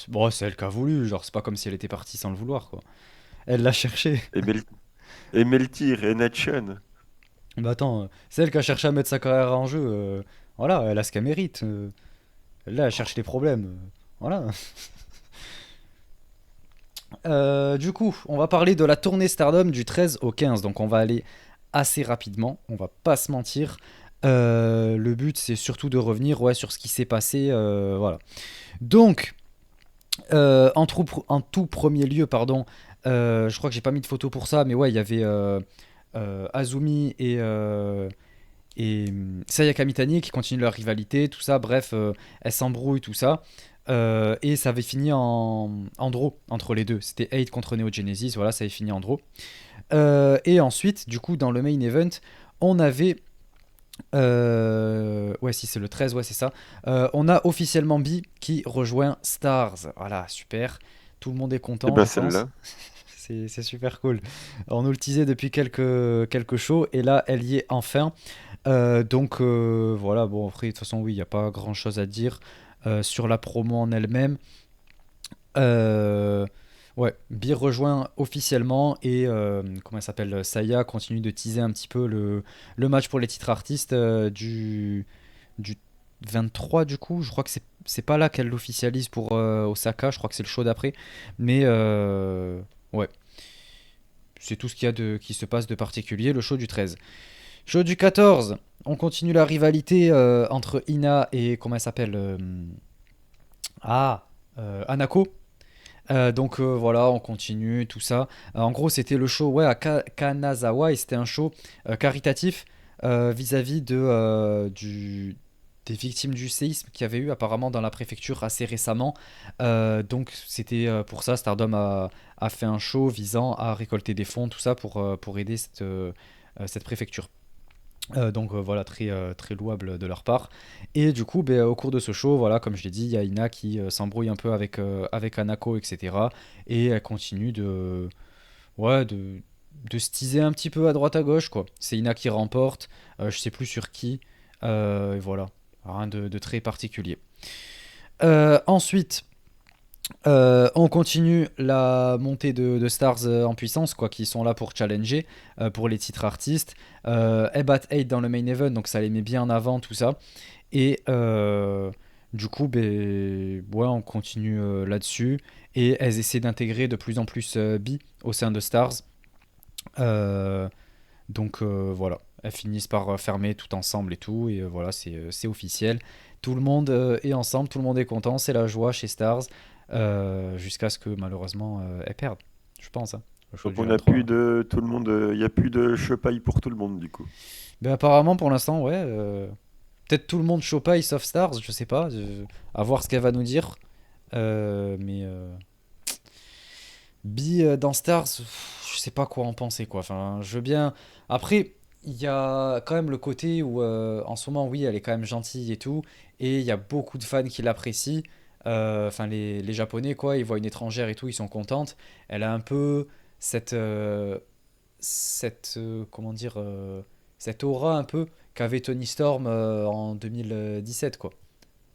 Bon, c'est elle qui a voulu, genre c'est pas comme si elle était partie sans le vouloir, quoi. Elle l'a cherché. Et, et Meltir et Natchan. Mais attends, c'est elle qui a cherché à mettre sa carrière en jeu. Voilà, elle a ce qu'elle mérite. Là, elle cherche les problèmes. Voilà. Du coup, on va parler de la tournée Stardom du 13 au 15. Donc on va aller assez rapidement, on va pas se mentir. Le but c'est surtout de revenir ouais, sur ce qui s'est passé. Voilà. Donc, en tout premier lieu, pardon, je crois que j'ai pas mis de photo pour ça, mais ouais, il y avait Azumi et Sayaka Mitani qui continuent leur rivalité, tout ça. Bref, elles s'embrouillent, tout ça. Et ça avait fini en draw entre les deux. C'était 8 contre Neo Genesis, voilà, ça avait fini en draw. Et ensuite, du coup, dans le main event, on avait. Ouais, si c'est le 13, ouais, c'est ça. On a officiellement B qui rejoint Stars. Voilà, super. Tout le monde est Et content, ben je pense. celle-là. C'est super cool. On nous le teasait depuis quelques shows et là, elle y est enfin. Donc voilà, bon, après, de toute façon, oui, il n'y a pas grand chose à dire sur la promo en elle-même. Euh, ouais, Bir rejoint officiellement et comment elle s'appelle Saya continue de teaser un petit peu le match pour les titres artistes du 23 du coup. Je crois que c'est pas là qu'elle l'officialise pour Osaka, je crois que c'est le show d'après. Mais ouais, c'est tout ce qu'il y a qui se passe de particulier, le show du 13. Show du 14, on continue la rivalité entre Ina et comment elle s'appelle Ah, Anako. Donc voilà, on continue, tout ça. En gros, c'était le show ouais, à Kanazawa et c'était un show caritatif vis-à-vis des victimes du séisme qu'il y avait eu apparemment dans la préfecture assez récemment. Donc c'était pour ça, Stardom a fait un show visant à récolter des fonds, tout ça pour aider cette préfecture. Donc voilà, très louable de leur part. Et du coup, ben, au cours de ce show, voilà, comme je l'ai dit, il y a Ina qui s'embrouille un peu avec Anako, etc. Et elle continue ouais, de se teaser un petit peu à droite à gauche, quoi. C'est Ina qui remporte, je sais plus sur qui. Et voilà, rien de très particulier. Ensuite, on continue la montée de Stars en puissance, quoi, qui sont là pour challenger pour les titres artistes. Elles battent 8 dans le main event, donc ça les met bien en avant, tout ça. Et du coup, ben, ouais, on continue là-dessus. Et elles essaient d'intégrer de plus en plus B au sein de Stars. Euh, donc voilà, elles finissent par fermer tout ensemble et tout. Et voilà, c'est officiel. Tout le monde est ensemble, tout le monde est content, c'est la joie chez Stars. Jusqu'à ce que malheureusement elles perdent, je pense. Hein. Le show Donc du on n'a plus 23. de tout le monde. Il n'y a plus de chepaille pour tout le monde, du coup. Mais apparemment pour l'instant, ouais. Peut-être tout le monde chopaille sauf Stars, je sais pas. À voir ce qu'elle va nous dire. Mais Bi dans Stars, je sais pas quoi en penser quoi. Enfin, je veux bien. Après, il y a quand même le côté où en ce moment, oui, elle est quand même gentille et tout, et il y a beaucoup de fans qui l'apprécient. Enfin, les Japonais quoi, ils voient une étrangère et tout, ils sont contentes. Elle a un peu cette comment dire cette aura un peu qu'avait Tony Storm en 2017 quoi.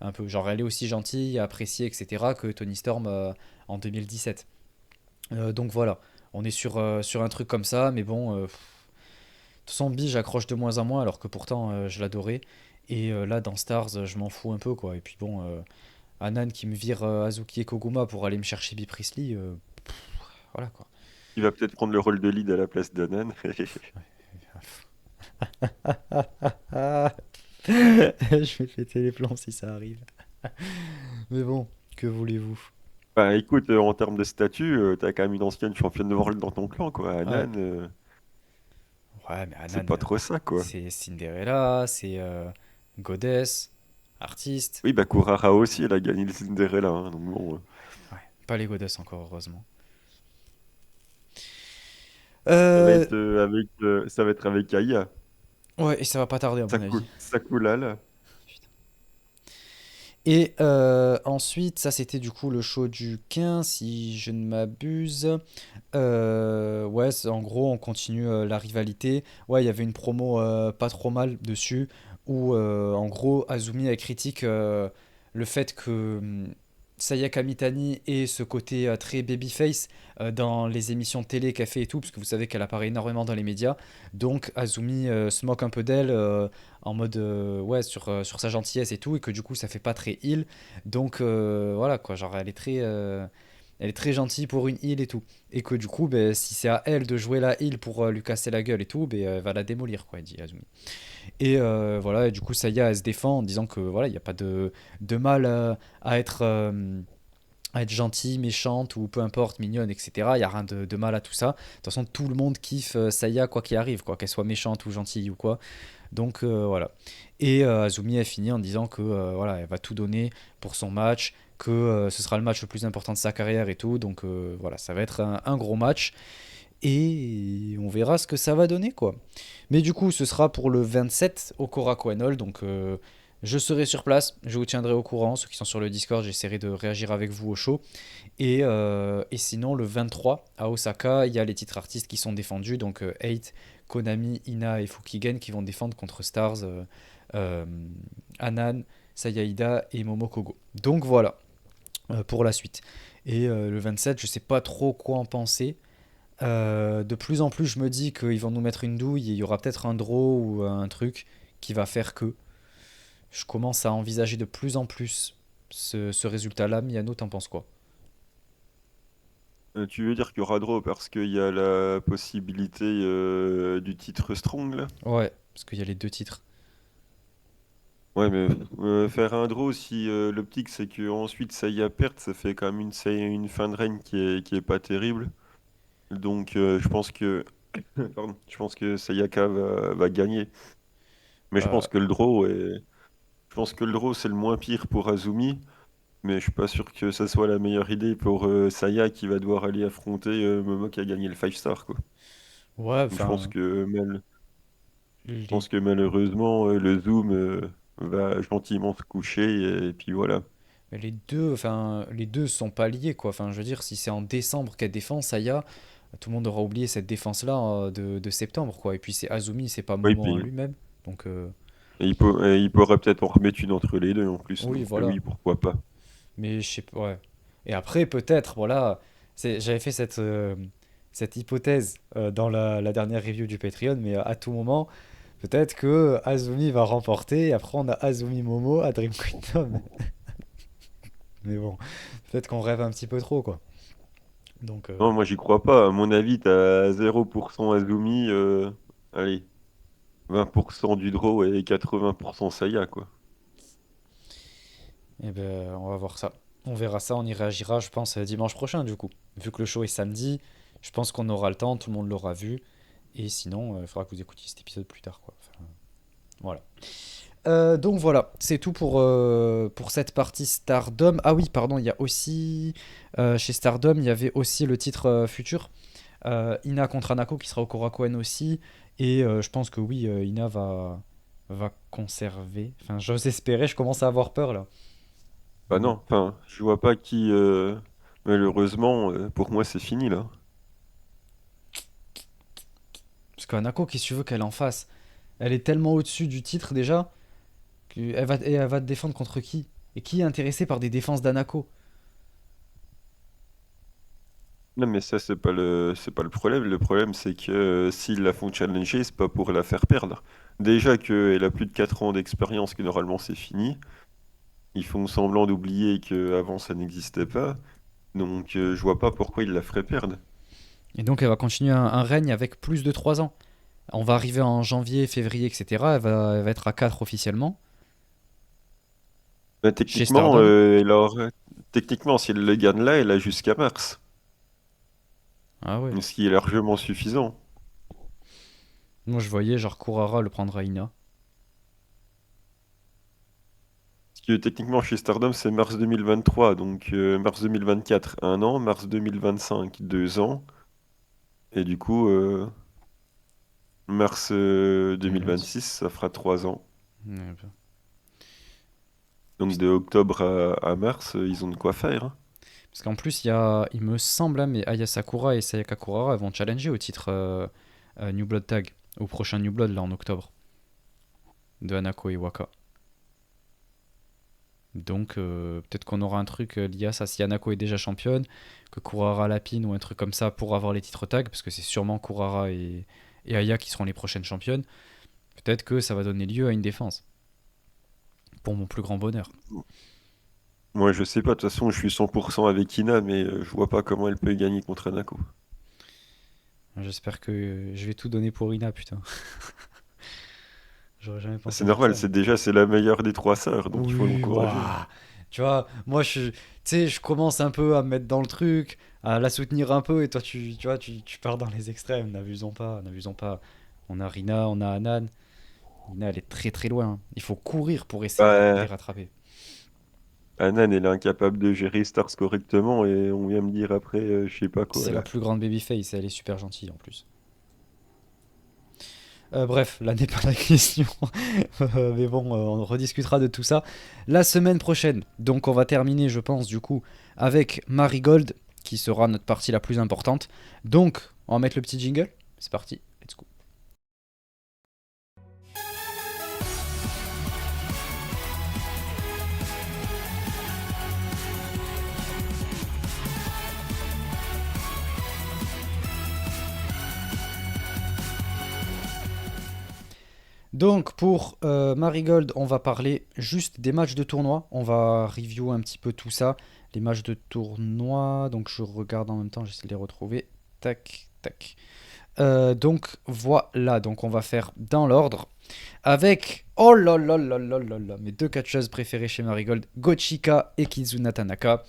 Un peu genre elle est aussi gentille, appréciée etc que Tony Storm en 2017. Donc voilà, on est sur un truc comme ça, mais bon, de toute façon, Bi, j'accroche de moins en moins, alors que pourtant, je l'adorais. Et là, dans Stars, je m'en fous un peu, quoi. Et puis bon, Anan qui me vire Azuki et Koguma pour aller me chercher Bi Priestley, voilà, quoi. Il va peut-être prendre le rôle de lead à la place d'Anan. Je vais péter les plombs si ça arrive. Mais bon, que voulez-vous? Bah écoute, en termes de statut, t'as quand même une ancienne championne de world dans ton clan, quoi. Ouais, Anan, ouais, mais c'est Anan, pas trop ça, quoi. c'est Cinderella, c'est Goddess, artiste. Oui, bah Kurara aussi, elle a gagné le Cinderella, hein, donc bon. Ouais, pas les Goddess encore, heureusement. Ça va Euh, être ça va être avec Aya. ouais, et ça va pas tarder à mon avis. Sakulala. Putain. Et ensuite, ça c'était du coup le show du 15, si je ne m'abuse. Ouais, en gros, on continue la rivalité. Ouais, il y avait une promo pas trop mal dessus, où en gros, Azumi a critique le fait que Sayaka Mitani ait ce côté très babyface dans les émissions de télé qu'elle fait et tout, parce que vous savez qu'elle apparaît énormément dans les médias. Donc Azumi se moque un peu d'elle en mode ouais sur sa gentillesse et tout, et que du coup ça fait pas très heal. Donc voilà quoi, genre elle est très gentille pour une heal et tout. Et que du coup, ben, si c'est à elle de jouer la heal pour lui casser la gueule et tout, ben, elle va la démolir, quoi, dit Azumi. Et voilà, et du coup, Saya, elle se défend en disant que voilà, il n'y a pas de mal à être gentille, méchante ou peu importe, mignonne, etc. Il n'y a rien de mal à tout ça. De toute façon, tout le monde kiffe Saya quoi qu'il arrive, quoi, qu'elle soit méchante ou gentille ou quoi. Donc voilà. Et Azumi a fini en disant que voilà, elle va tout donner pour son match, que ce sera le match le plus important de sa carrière et tout. Donc voilà, ça va être un gros match et on verra ce que ça va donner quoi. Mais du coup, ce sera pour le 27 au Korakuen Hall. Donc je serai sur place, je vous tiendrai au courant. Ceux qui sont sur le Discord, j'essaierai de réagir avec vous au show. Et sinon, le 23 à Osaka, il y a les titres artistes qui sont défendus. Donc 8, Konami, Ina et Fukigen qui vont défendre contre Stars, euh, Anan, Sayaida et Momokogo. Donc voilà pour la suite. Et le 27, je sais pas trop quoi en penser. De plus en plus, je me dis qu'ils vont nous mettre une douille et il y aura peut-être un draw ou un truc qui va faire que. Je commence à envisager de plus en plus ce résultat-là. Miano, t'en penses quoi? Tu veux dire qu'il y aura draw parce qu'il y a la possibilité du titre Strong là? Ouais, parce qu'il y a les deux titres. Ouais, mais faire un draw si l'optique c'est que ensuite ça y a perte, ça fait quand même une fin de règne qui est pas terrible. Donc je pense que pardon, je pense que Sayaka va gagner. Mais je Bah, pense que le draw je pense que le draw c'est le moins pire pour Azumi, mais je suis pas sûr que ça soit la meilleure idée pour Saya qui va devoir aller affronter Momo qui a gagné le 5 star quoi. ouais, Donc, enfin, je les, pense que malheureusement le Zoom va gentiment se coucher et puis voilà. mais les deux sont pas liés, quoi. Enfin, je veux dire, si c'est en décembre qu'elle défend Saya, tout le monde aura oublié cette défense-là de septembre, quoi. Et puis c'est Azumi, c'est pas Oui, Momo en puis lui-même. Donc, il pourra peut-être en remettre une entre les deux en plus, oui, donc voilà. oui, pourquoi pas. Mais je sais pas, ouais. Et après, peut-être, voilà, j'avais fait cette hypothèse dans la dernière review du Patreon, mais à tout moment, peut-être que Azumi va remporter, et après on a Azumi Momo à Dream Kingdom. Mais bon, peut-être qu'on rêve un petit peu trop, quoi. Donc, Non, moi j'y crois pas. À mon avis, t'as 0% Azumi, allez, 20% du draw et 80% Saya, quoi. eh ben, on va voir ça. On verra ça, on y réagira, je pense, dimanche prochain, du coup. Vu que le show est samedi, je pense qu'on aura le temps, tout le monde l'aura vu. Et sinon, il faudra que vous écoutiez cet épisode plus tard, quoi. Enfin, voilà. Donc voilà, c'est tout pour cette partie Stardom. Ah oui, pardon, il y a aussi chez Stardom, il y avait aussi le titre futur Ina contre Anako qui sera au Korakuen aussi. Et je pense que oui, Ina va conserver. Enfin, j'ose espérer, je commence à avoir peur là. Mais Bah bon. non, enfin, je vois pas qui. Malheureusement, pour moi, c'est fini là. Parce qu'Anako, qu'est-ce que tu veux qu'elle en fasse? Elle est tellement au-dessus du titre déjà elle va te défendre contre qui? Et qui est intéressé par des défenses d'Anako? Non, mais ça, c'est pas le problème. Le problème, c'est que s'ils la font challenger, c'est pas pour la faire perdre. Déjà qu'elle a plus de 4 ans d'expérience, que normalement c'est fini. Ils font semblant d'oublier qu'avant ça n'existait pas. Donc, je vois pas pourquoi ils la feraient perdre. Et donc elle va continuer un règne avec plus de 3 ans. On va arriver en janvier, février, etc. Elle va être à 4 officiellement Bah, chez Stardom. techniquement, si elle le gagne là, elle a jusqu'à mars. Ah ouais. Ce qui est largement suffisant. Moi je voyais genre Kurara le prendre à Ina. Parce que techniquement, chez Stardom, c'est mars 2023, donc mars 2024, 1 an, mars 2025, 2 ans, et du coup, mars 2026. 2026, ça fera 3 ans. Ouais, bah. Donc de octobre à mars, ils ont de quoi faire, hein. Parce qu'en plus, il me semble, hein, mais Aya Sakura et Sayaka Kurara vont challenger au titre New Blood Tag, au prochain New Blood là en octobre, de Hanako et Waka. Donc peut-être qu'on aura un truc lié à ça. Si Hanako est déjà championne, que Kurara lapine ou un truc comme ça pour avoir les titres tag, parce que c'est sûrement Kurara et Aya qui seront les prochaines championnes, peut-être que ça va donner lieu à une défense, pour mon plus grand bonheur. Moi, je sais pas, de toute façon, je suis 100% avec Ina, mais je vois pas comment elle peut gagner contre Anako. J'espère que je vais tout donner pour Ina, putain. J'aurais jamais C'est pensé dire normal, ça, mais... c'est la meilleure des trois sœurs, donc il faut Oui, l'encourager. waouh. Tu vois, moi, tu sais, je commence un peu à me mettre dans le truc, à la soutenir un peu, et toi, tu vois, tu pars dans les extrêmes. N'abusons pas, n'abusons pas. On a Rina, on a Anan. Rina, elle est très très loin, hein. Il faut courir pour essayer de les Bah, rattraper. Anan, elle est incapable de gérer Stars correctement, et on vient me dire après, je sais pas quoi, C'est la là. plus grande babyface, elle est super gentille en plus. Bref, là n'est pas la question. Mais bon, on rediscutera de tout ça la semaine prochaine. Donc on va terminer, je pense, du coup, avec Marigold, qui sera notre partie la plus importante. Donc, on va mettre le petit jingle. C'est parti, let's go. Donc pour Marigold, on va parler juste des matchs de tournoi. On va review un petit peu tout ça. Les matchs de tournoi, donc je regarde en même temps, j'essaie de les retrouver. Tac, tac. Donc voilà, donc on va faire dans l'ordre. Avec, oh là là là là là là, mes deux catcheuses préférées chez Marigold, Gochika et Kizuna Tanaka.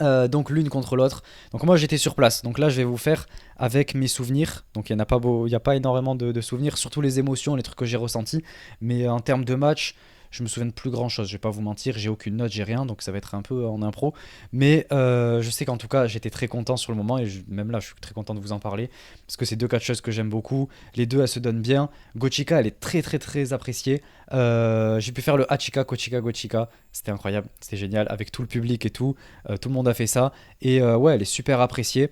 Donc l'une contre l'autre. Donc moi j'étais sur place. Donc là je vais vous faire avec mes souvenirs. Donc il y a pas énormément de souvenirs, surtout les émotions, les trucs que j'ai ressentis. Mais en termes de match, je me souviens de plus grand chose. Je vais pas vous mentir, j'ai aucune note, j'ai rien, donc ça va être un peu en impro. Mais je sais qu'en tout cas j'étais très content sur le moment et même là je suis très content de vous en parler parce que c'est deux catcheuses que j'aime beaucoup. Les deux elles se donnent bien. Gochika elle est très très très appréciée. J'ai pu faire le Hachika Kochika Gochika. C'était incroyable, c'était génial avec tout le public et tout. Tout le monde a fait ça. Et ouais, elle est super appréciée.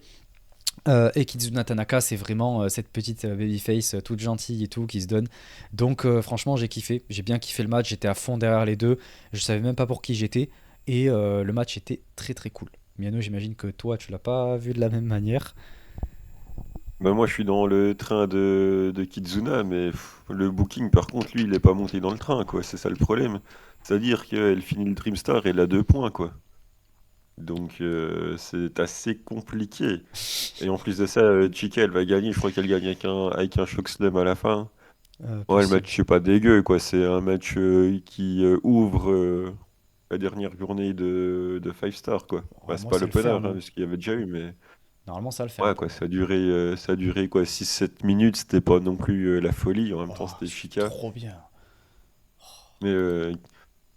Et Kizuna Tanaka, c'est vraiment cette petite babyface toute gentille et tout qui se donne. Donc franchement, j'ai kiffé. J'ai bien kiffé le match. J'étais à fond derrière les deux. Je savais même pas pour qui j'étais. Et le match était très très cool. Miano, j'imagine que toi, tu l'as pas vu de la même manière. Bah, moi, je suis dans le train de Kizuna, mais le booking, par contre, lui, il est pas monté dans le train, quoi. C'est ça le problème. C'est-à-dire qu'elle finit le Dreamstar et elle a 2 points, quoi. Donc, c'est assez compliqué. Et en plus de ça, Chica, elle va gagner. Je crois qu'elle gagne avec un choc slam à la fin. Ouais, le Possible. match, c'est pas dégueu, quoi. C'est un match qui ouvre la dernière journée de Five Star, quoi. Bah, c'est Moi, pas c'est le l'opener, hein, ferme, hein. parce qu'il y avait déjà eu, mais Normalement, ça le ouais, ferme pour quoi. moi. Ça a duré quoi, 6 7 minutes. C'était pas non plus la folie. En même temps, Oh, c'était c'est Chica. trop bien. Mais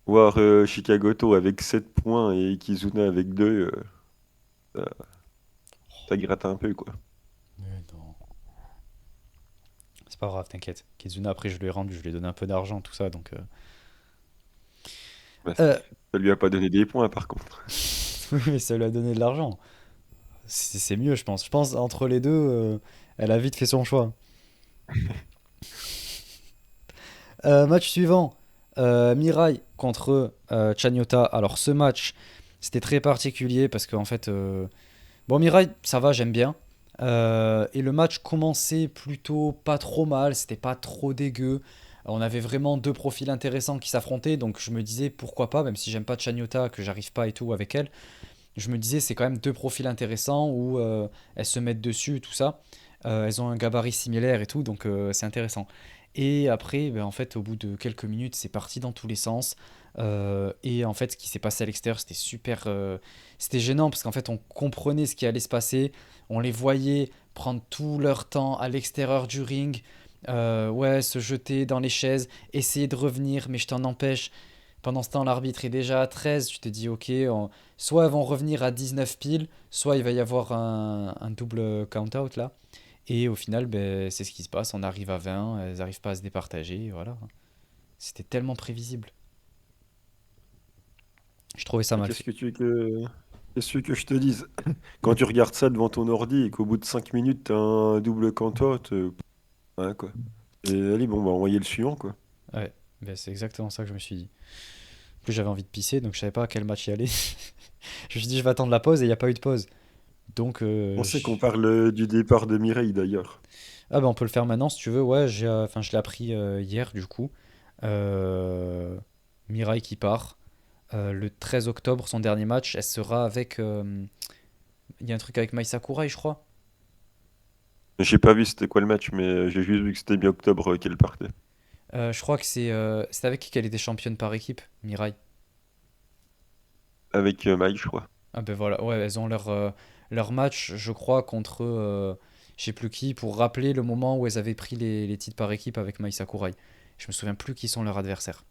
voir Chicagoto avec 7 points et Kizuna avec 2, ça, ça gratte un peu, quoi. Mais non. C'est pas grave, t'inquiète. Kizuna, après, je lui ai rendu, je lui ai donné un peu d'argent, tout ça. Donc, Bah, euh, ça lui a pas donné des points, par contre. oui, mais ça lui a donné de l'argent. C'est mieux, je pense. Je pense entre les deux, elle a vite fait son choix. Match suivant, Mirai contre Chanyota. Alors ce match, c'était très particulier parce qu'en fait, bon Mirai, ça va, j'aime bien. Et le match commençait plutôt pas trop mal, c'était pas trop dégueu. On avait vraiment deux profils intéressants qui s'affrontaient, donc je me disais pourquoi pas, même si j'aime pas Chanyota, que j'arrive pas et tout avec elle, je me disais c'est quand même deux profils intéressants où elles se mettent dessus, tout ça. Elles ont un gabarit similaire et tout, donc c'est intéressant. Et après, ben, en fait, au bout de quelques minutes, c'est parti dans tous les sens. Et en fait, ce qui s'est passé à l'extérieur, c'était super. C'était gênant parce qu'en fait, on comprenait ce qui allait se passer. On les voyait prendre tout leur temps à l'extérieur du ring. Ouais, se jeter dans les chaises, essayer de revenir, mais je t'en empêche. Pendant ce temps, l'arbitre est déjà à 13. Tu te dis, ok, soit elles vont revenir à 19 piles, soit il va y avoir un double count-out là. Et au final, ben, c'est ce qui se passe. On arrive à 20, elles n'arrivent pas à se départager. Et voilà. C'était tellement prévisible. Je trouvais ça Et mal fait. qu'est-ce que je te dise? Quand tu regardes ça devant ton ordi et qu'au bout de 5 minutes, t'as un double cantote, ouais, quoi. Et allez, bon, bah, envoyer le suivant, quoi. Ouais, ben, c'est exactement ça que je me suis dit. En plus, j'avais envie de pisser, donc je savais pas à quel match y aller. Je me suis dit, je vais attendre la pause et il n'y a pas eu de pause. Donc, On sait qu'on parle du départ de Mireille, d'ailleurs. ah ben on peut le faire maintenant si tu veux. Ouais, enfin, je l'ai appris hier du coup. Euh, Mirai qui part. Le 13 octobre, son dernier match, elle sera avec. Il y a un truc avec Mai Sakurai, je crois. J'ai pas vu c'était quoi le match, mais j'ai juste vu que c'était mi-octobre qu'elle partait. Je crois que c'est avec qui qu'elle était championne par équipe, Mirai. Avec Maï, je crois. Ah ben voilà, ouais, elles ont leur match, je crois, contre je sais plus qui, pour rappeler le moment où elles avaient pris les titres par équipe avec Mai Sakurai. Je me souviens plus qui sont leurs adversaires.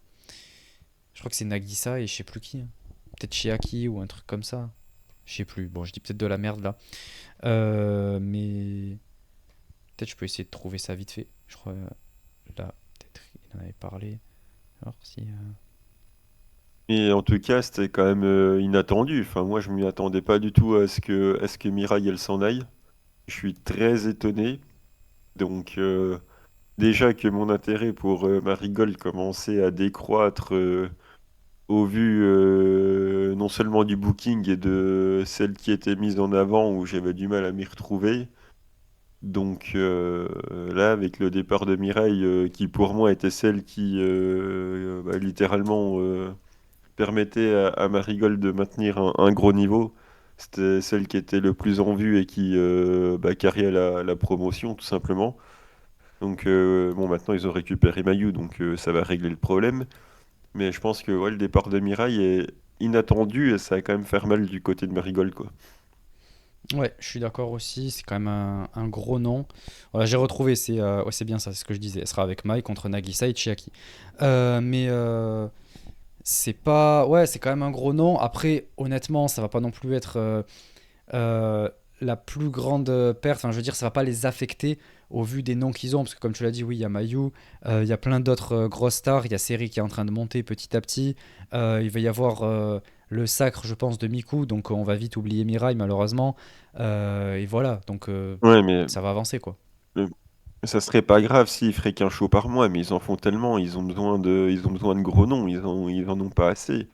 Je crois que c'est Nagisa et je sais plus qui, hein. Peut-être Chiaki ou un truc comme ça. Je sais plus. Bon, je dis peut-être de la merde là. Mais peut-être je peux essayer de trouver ça vite fait. Je crois là, peut-être il en avait parlé. Alors si. Et en tout cas, c'était quand même inattendu. Enfin, moi, je m'y attendais pas du tout à ce que Mireille, elle s'en aille. Je suis très étonné. Donc, déjà que mon intérêt pour Marigold commençait à décroître au vu non seulement du booking et de celle qui était mise en avant où j'avais du mal à m'y retrouver. Donc là, avec le départ de Mireille, qui pour moi était celle qui bah, littéralement permettait à Marigold de maintenir un gros niveau, c'était celle qui était le plus en vue et qui bah, carriait la promotion tout simplement. Donc bon, maintenant ils ont récupéré Mayu, donc ça va régler le problème. Mais je pense que ouais, le départ de Mirai est inattendu et ça va quand même faire mal du côté de Marigold, quoi. Ouais, je suis d'accord aussi. C'est quand même un gros nom. Voilà, j'ai retrouvé. Ouais, c'est bien ça. C'est ce que je disais. Elle sera avec Mai contre Nagisa et Chiaki. Mais c'est pas. Ouais, c'est quand même un gros nom. Après, honnêtement, ça va pas non plus être euh, la plus grande perte. Enfin, je veux dire, ça va pas les affecter au vu des noms qu'ils ont. Parce que, comme tu l'as dit, oui, il y a Mayu, il y a plein d'autres grosses stars. Il y a Seri qui est en train de monter petit à petit. Il va y avoir le sacre, je pense, de Miku. Donc, on va vite oublier Mirai, malheureusement. Et voilà. Donc, Ouais, mais ça va avancer, quoi. euh, ça serait pas grave s'ils feraient qu'un show par mois, mais ils en font tellement, ils ont besoin de gros noms, ils en ont pas assez.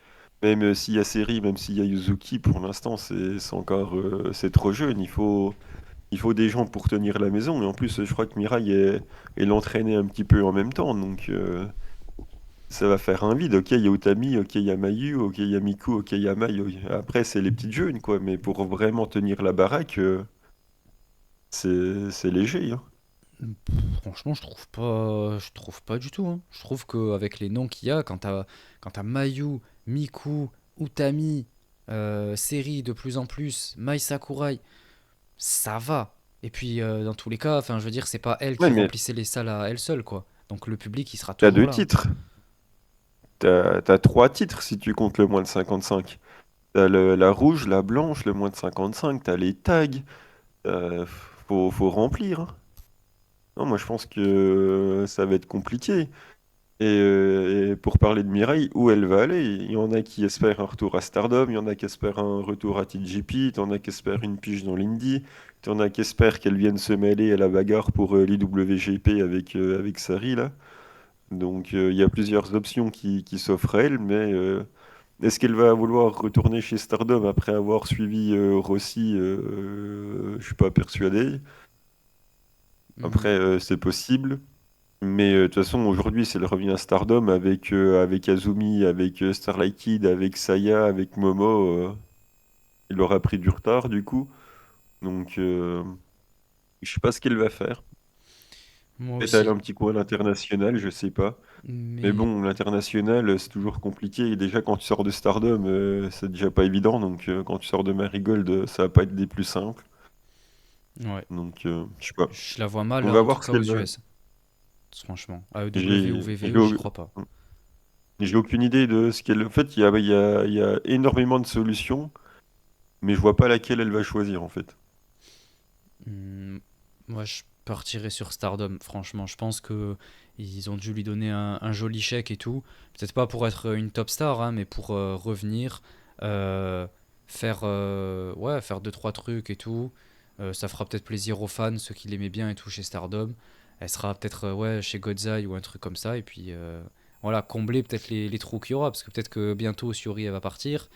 Même s'il y a Seri, même s'il y a Yuzuki, pour l'instant, c'est encore, c'est trop jeune. Il faut des gens pour tenir la maison. Et en plus, je crois que Mirai est l'entraîner un petit peu en même temps, donc ça va faire un vide. Ok, il y a Utami, ok, il y a Mayu, ok, il y a Miku, ok, il y a Mai. Ok. Après, c'est les petites jeunes, quoi. Mais pour vraiment tenir la baraque, c'est léger, hein. Franchement, je trouve pas du tout, hein. Je trouve qu'avec les noms qu'il y a, quand t'as Mayu, Miku, Utami, Seri de plus en plus, Mai Sakurai, ça va. Et puis, dans tous les cas, enfin, je veux dire, c'est pas elle Ouais, qui mais remplissait les salles à elle seule, quoi. Donc le public, il sera t'as toujours deux là, hein. titres. T'as trois titres si tu comptes le moins de 55. T'as la rouge, la blanche, le moins de 55. T'as les tags. Faut remplir, hein. Non, moi, je pense que ça va être compliqué. Et pour parler de Mireille, où elle va aller? Il y en a qui espèrent un retour à Stardom, il y en a qui espèrent un retour à TGP, il y en a qui espèrent une pige dans l'Indie, il y en a qui espèrent qu'elle vienne se mêler à la bagarre pour l'IWGP avec Sari, là. Donc il y a plusieurs options qui s'offrent à elle, mais est-ce qu'elle va vouloir retourner chez Stardom après avoir suivi Rossi? Je suis pas persuadé. Après, Hmm. c'est possible. Mais de toute façon, aujourd'hui, c'est le revient à Stardom avec Azumi, avec Starlight Kid, avec Saya, avec Momo. Il aura pris du retard, du coup. Donc, je sais pas ce qu'elle va faire. Moi Peut-être aller aussi. un petit coup à l'international, je sais pas. Mais Mais bon, l'international, c'est toujours compliqué. Et déjà, quand tu sors de Stardom, c'est déjà pas évident. Donc, quand tu sors de Marigold, ça va pas être des plus simples. ouais, Donc, je sais pas. je la vois mal, On va en tout voir ce cas aux qu'elle va. US. Franchement. AEW ou J'ai VVE, j'y crois pas. j'ai aucune idée de ce qu'elle. En fait, il y a énormément de solutions. Mais je vois pas laquelle elle va choisir en fait. Hmm, Moi, je partirais sur Stardom. Franchement, je pense que ils ont dû lui donner un joli chèque et tout. Peut-être pas pour être une top star, hein, mais pour revenir. euh, faire deux trois trucs et tout. Ça fera peut-être plaisir aux fans, ceux qui l'aimaient bien et tout chez Stardom. Elle sera peut-être chez Godzai ou un truc comme ça. Et puis voilà, combler peut-être les trous qu'il y aura. Parce que peut-être que bientôt Syuri elle va partir.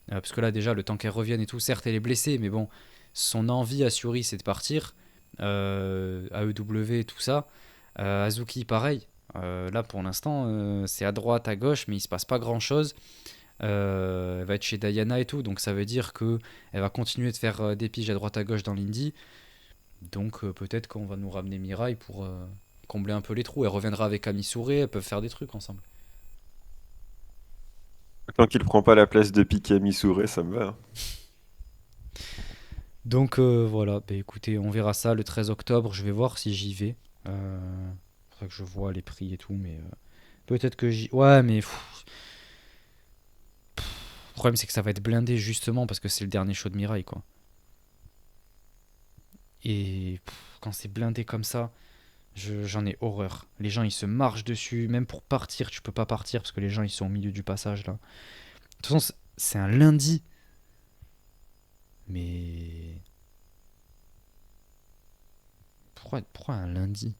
Parce que là déjà, le temps qu'elle revienne et tout, certes elle est blessée, mais bon, son envie à Syuri c'est de partir. AEW et tout ça. Azuki pareil. Là pour l'instant, c'est à droite, à gauche, mais il se passe pas grand-chose. Elle va être chez Diana et tout, donc ça veut dire que elle va continuer de faire des piges à droite à gauche dans l'indie. Donc peut-être qu'on va nous ramener Mirai pour combler un peu les trous. Elle reviendra avec Amisure, elles peuvent faire des trucs ensemble. Tant qu'il prend pas la place de Piquet Missouri, ça me va, hein. Donc voilà, bah, écoutez, on verra ça le 13 octobre, je vais voir si j'y vais. Faudrait que je vois les prix et tout, mais peut-être que j'y... Ouais, mais le problème c'est que ça va être blindé justement parce que c'est le dernier show de Mirai, quoi. Et quand c'est blindé comme ça, j'en ai horreur. Les gens ils se marchent dessus, même pour partir, tu peux pas partir parce que les gens ils sont au milieu du passage là. De toute façon, c'est un lundi, mais pourquoi un lundi?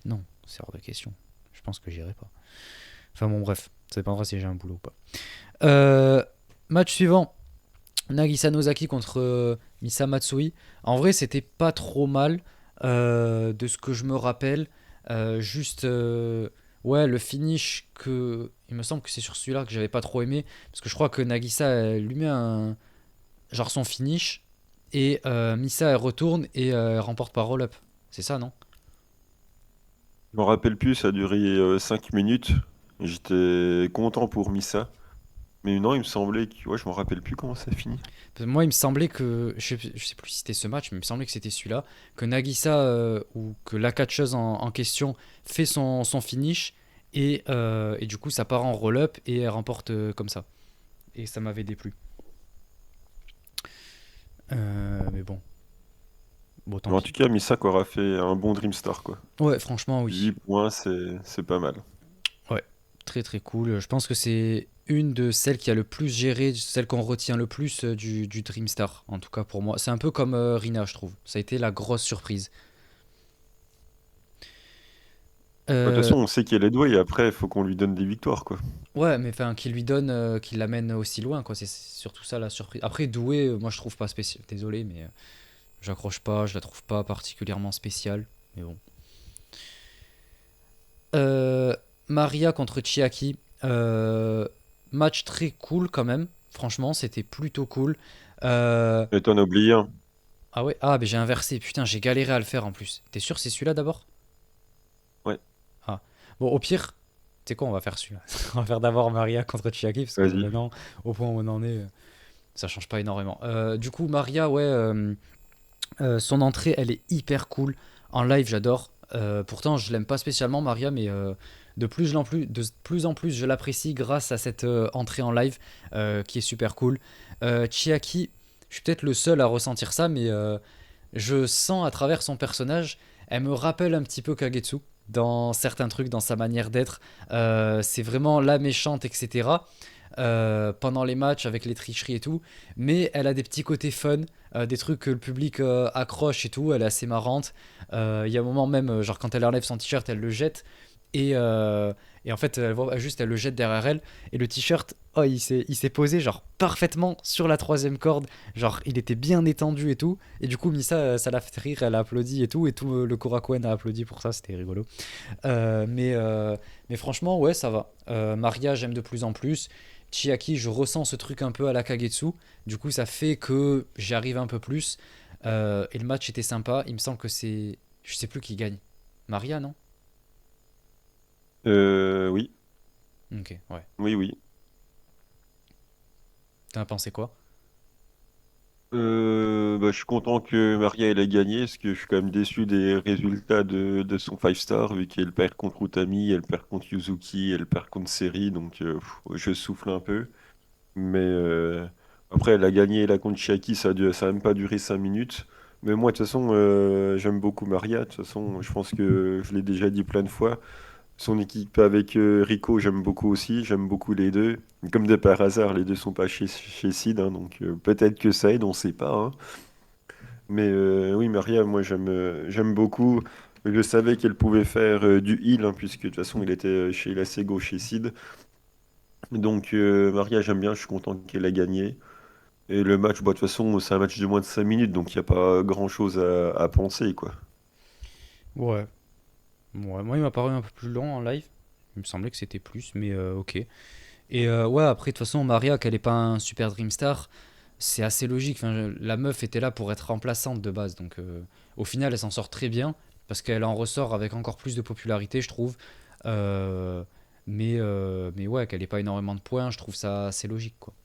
Non, c'est hors de question. Je pense que j'irai pas. Enfin bon, bref, ça dépendra si j'ai un boulot ou pas. Euh, Match suivant, Nagisa Nozaki contre Misa Matsui. En vrai, c'était pas trop mal de ce que je me rappelle. Juste, ouais, le finish que. Il me semble que c'est sur celui-là que j'avais pas trop aimé. Parce que je crois que Nagisa elle lui met un. Genre son finish. Et Misa elle retourne et elle remporte par roll-up. C'est ça, non? Je m'en rappelle plus, ça a duré 5 minutes. J'étais content pour Missa. Mais non, il me semblait que. Ouais, je m'en rappelle plus comment ça finit. Parce que moi, il me semblait que. Je sais plus si c'était ce match, mais il me semblait que c'était celui-là. Que Nagisa, ou que la catcheuse en question, fait son finish. Et du coup, ça part en roll-up et elle remporte comme ça. Et ça m'avait déplu. Mais bon. Bon, tant Mais en pis. tout cas, Missa quoi, aura fait un bon Dreamstar, quoi. Ouais, franchement, oui. 8 points, c'est pas mal. Ouais. Très très cool. Je pense que c'est une de celles qui a le plus géré, celle qu'on retient le plus du Dreamstar. En tout cas pour moi. C'est un peu comme Rina, je trouve. Ça a été la grosse surprise. De toute Euh, façon, on sait qu'elle est douée et après, il faut qu'on lui donne des victoires, quoi. Ouais, mais enfin, qui lui donne, qui l'amène aussi loin, quoi. C'est surtout ça la surprise. Après, Doué, moi je trouve pas spécial. Désolé, mais j'accroche pas, je la trouve pas particulièrement spéciale. Mais bon. Euh, Maria contre Chiaki. Match très cool quand même. Franchement, c'était plutôt cool. Euh, Et t'en as oublié un. Ah ouais, ah, mais j'ai inversé. Putain, j'ai galéré à le faire en plus. T'es sûr c'est celui-là d'abord? Ouais, Ah. Bon, au pire, tu sais quoi, on va faire celui-là. On va faire d'abord Maria contre Chiaki, parce que vas-y. maintenant, au point où on en est. Ça change pas énormément. Du coup, Maria, ouais, son entrée, elle est hyper cool. En live, j'adore. Pourtant, je l'aime pas spécialement, Maria, mais de plus en plus, je l'apprécie grâce à cette entrée en live qui est super cool. Chiaki, je suis peut-être le seul à ressentir ça, mais je sens à travers son personnage, elle me rappelle un petit peu Kagetsu dans certains trucs, dans sa manière d'être. C'est vraiment la méchante, etc. Pendant les matchs avec les tricheries et tout. Mais elle a des petits côtés fun, des trucs que le public accroche et tout. Elle est assez marrante. Il y a un moment même, genre quand elle enlève son t-shirt, elle le jette. Et en fait, elle le jette derrière elle. Et le t-shirt, oh, il s'est posé genre parfaitement sur la troisième corde. Genre, il était bien étendu et tout. Et du coup, Misa, ça l'a fait rire, elle a applaudi et tout. Et tout le Korakuen a applaudi pour ça, c'était rigolo. Mais franchement, ouais, ça va. Maria, j'aime de plus en plus. Chiaki, je ressens ce truc un peu à la Kagetsu. Du coup, ça fait que j'y arrive un peu plus. Et le match était sympa. Il me semble que c'est. Je sais plus qui gagne. Maria, non? Oui, Ok, ouais. oui, oui. T'en as pensé quoi? Bah, je suis content que Maria elle a gagné, parce que je suis quand même déçu des résultats de son 5 star, vu qu'elle perd contre Utami, elle perd contre Yuzuki, elle perd contre Seri, donc je souffle un peu. Mais après, elle a gagné la contre Chiaki, ça a même pas duré 5 minutes. Mais moi, de toute façon, j'aime beaucoup Maria. De toute façon, je pense que je l'ai déjà dit plein de fois. Son équipe avec Rico, j'aime beaucoup aussi. J'aime beaucoup les deux. Comme de par hasard, les deux sont pas chez Sid, hein, donc peut-être que ça aide, on sait pas, hein. Mais oui, Maria, moi j'aime beaucoup. Je savais qu'elle pouvait faire du heal, hein, puisque de toute façon il était chez Lacego, chez Sid. Donc Maria, j'aime bien, je suis content qu'elle a gagné. Et le match, bah, de toute façon, c'est un match de moins de 5 minutes, donc il n'y a pas grand-chose à penser, quoi. Ouais. Ouais, moi, il m'a paru un peu plus long en live. Il me semblait que c'était plus, mais ok. Et ouais, après, de toute façon, Maria, qu'elle n'est pas un super Dream Star, c'est assez logique. Enfin, la meuf était là pour être remplaçante de base. Donc, au final, elle s'en sort très bien parce qu'elle en ressort avec encore plus de popularité, je trouve. Euh, mais ouais, qu'elle n'ait pas énormément de points, je trouve ça assez logique, quoi.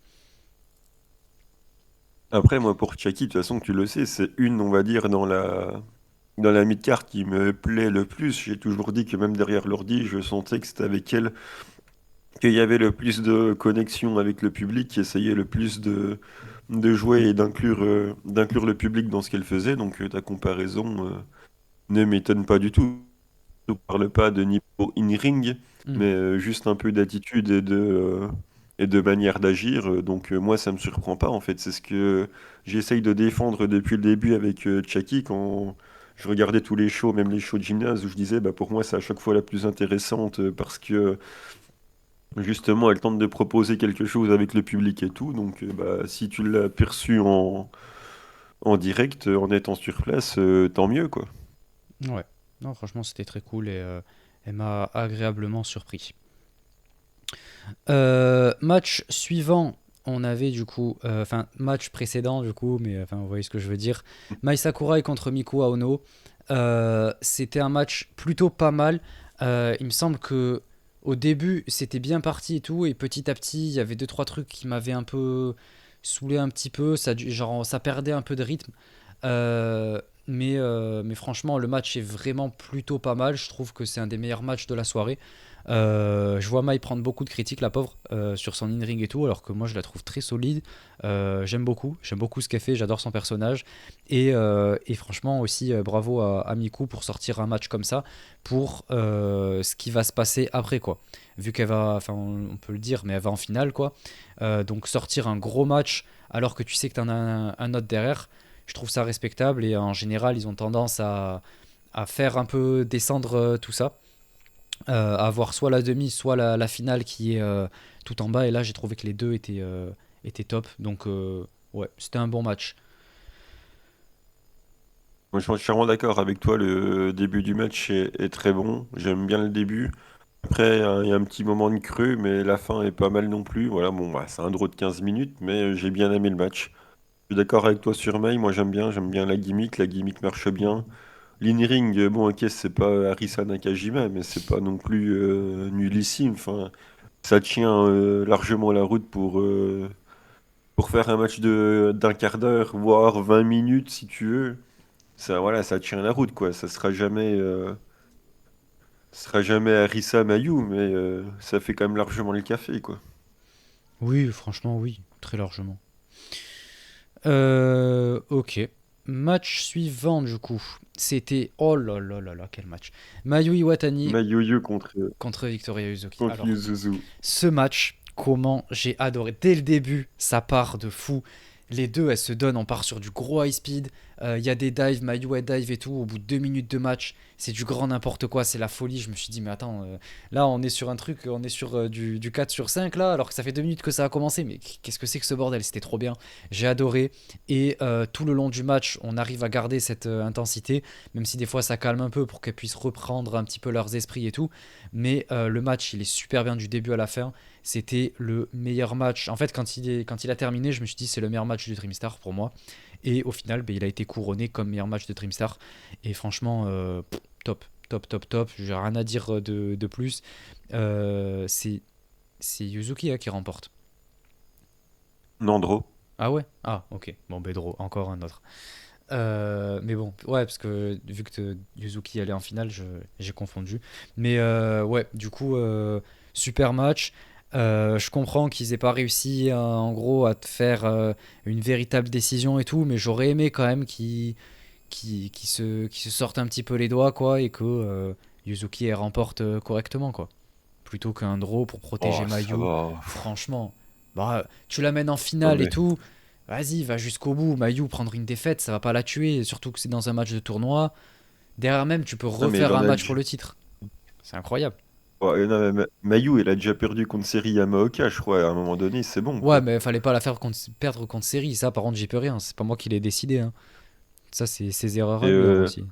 Après, moi, pour Chucky, de toute façon, tu le sais, c'est une, on va dire, dans la mid-card qui me plaît le plus. J'ai toujours dit que même derrière l'ordi, je sentais que c'était avec elle qu'il y avait le plus de connexion avec le public, qui essayait le plus de jouer et d'inclure le public dans ce qu'elle faisait. Donc ta comparaison ne m'étonne pas du tout. Je ne parle pas de niveau in-ring, Hmm. mais juste un peu d'attitude et de manière d'agir. Donc moi, ça me surprend pas en fait. C'est ce que j'essaye de défendre depuis le début avec Chucky quand je regardais tous les shows, même les shows de gymnase, où je disais, bah, pour moi, c'est à chaque fois la plus intéressante parce que justement, elle tente de proposer quelque chose avec le public et tout. Donc bah, si tu l'as perçu en direct, en étant sur place, tant mieux quoi. Ouais. Non, franchement, c'était très cool et elle m'a agréablement surpris. Match suivant, on avait du coup, enfin match précédent du coup, mais enfin vous voyez ce que je veux dire. Mai Sakurai contre Miku Aono. C'était un match plutôt pas mal. Il me semble que au début c'était bien parti et tout, et petit à petit il y avait deux trois trucs qui m'avaient un peu saoulé un petit peu. Genre ça perdait un peu de rythme. Mais franchement, le match est vraiment plutôt pas mal. Je trouve que c'est un des meilleurs matchs de la soirée. Je vois Mai prendre beaucoup de critiques, la pauvre, sur son in-ring et tout, alors que moi je la trouve très solide. J'aime beaucoup ce qu'elle fait, j'adore son personnage. Et franchement aussi, bravo à Miku pour sortir un match comme ça, pour ce qui va se passer après, quoi. Vu qu'elle va, enfin on peut le dire, mais elle va en finale, quoi. Donc sortir un gros match alors que tu sais que tu en as un autre derrière, je trouve ça respectable. Et en général, ils ont tendance à faire un peu descendre tout ça, à avoir soit la demi, soit la finale qui est tout en bas. Et là, j'ai trouvé que les deux étaient top. Donc, ouais, c'était un bon match. Moi, je suis vraiment d'accord avec toi. Le début du match est très bon. J'aime bien le début. Après, il y a un petit moment de creux, mais la fin est pas mal non plus. Voilà, bon, bah, c'est un draw de 15 minutes, mais j'ai bien aimé le match. Je suis d'accord avec toi sur May. Moi, j'aime bien la gimmick. La gimmick marche bien. L'in-ring, bon, ok, c'est pas Arisa Nakajima, mais c'est pas non plus nullissime. Enfin, ça tient largement la route pour faire un match d'un quart d'heure, voire 20 minutes si tu veux. Ça, voilà, ça tient la route, quoi. Ça sera jamais Arisa Mayu, mais ça fait quand même largement le café, quoi. Oui, franchement, oui, très largement. Ok. Match suivant, du coup. C'était. Oh là là là là, quel match. Mayu Iwatani Mayuyu contre, contre Victoria Uzuki. contre Alors, Yuzuzu. ce match, comment j'ai adoré. Dès le début, ça part de fou. Les deux, elles se donnent, on part sur du gros high speed. Il y a des dives, Mayu elle dive et tout. Au bout de 2 minutes de match, c'est du grand n'importe quoi, c'est la folie. Je me suis dit, mais attends, là on est sur un truc, on est sur du 4 sur 5 là, alors que ça fait 2 minutes que ça a commencé. Mais qu'est-ce que c'est que ce bordel? C'était trop bien. J'ai adoré. Et tout le long du match, on arrive à garder cette intensité, même si des fois ça calme un peu pour qu'elles puissent reprendre un petit peu leurs esprits et tout. Mais le match, il est super bien du début à la fin. C'était le meilleur match. En fait, quand il a terminé, je me suis dit c'est le meilleur match du Dreamstar pour moi. Et au final, ben, il a été couronné comme meilleur match de Dreamstar. Et franchement, top, top, top, top. J'ai rien à dire de plus. C'est Yuzuki, hein, qui remporte. Nandro. Ah ouais. Ah, ok. Bon, Bedro, encore un autre. Mais bon, ouais, parce que vu que Yuzuki allait en finale, j'ai confondu. Mais ouais, du coup, super match. Je comprends qu'ils aient pas réussi en gros à te faire une véritable décision et tout, mais j'aurais aimé quand même qu'ils se sortent un petit peu les doigts, quoi, et que Yuzuki elle remporte correctement, quoi. Plutôt qu'un draw pour protéger Oh, ça Mayu. va. Franchement, bah, tu l'amènes en Non, finale et mais, tout. Vas-y, va jusqu'au bout. Mayu prendre une défaite, ça va pas la tuer. Surtout que c'est dans un match de tournoi. Derrière même, tu peux non, mais il refaire en un a match déjà. pour le titre. C'est incroyable. Ouais, non, mais Mayu, il a déjà perdu contre Seri Yamaoka, je crois. À un moment donné, c'est bon, Ouais, quoi. mais fallait pas la faire perdre contre série. Ça, par contre, j'y peux rien. C'est pas moi qui l'ai décidé, hein. Ça, c'est ses erreurs Et à lui, hein, aussi.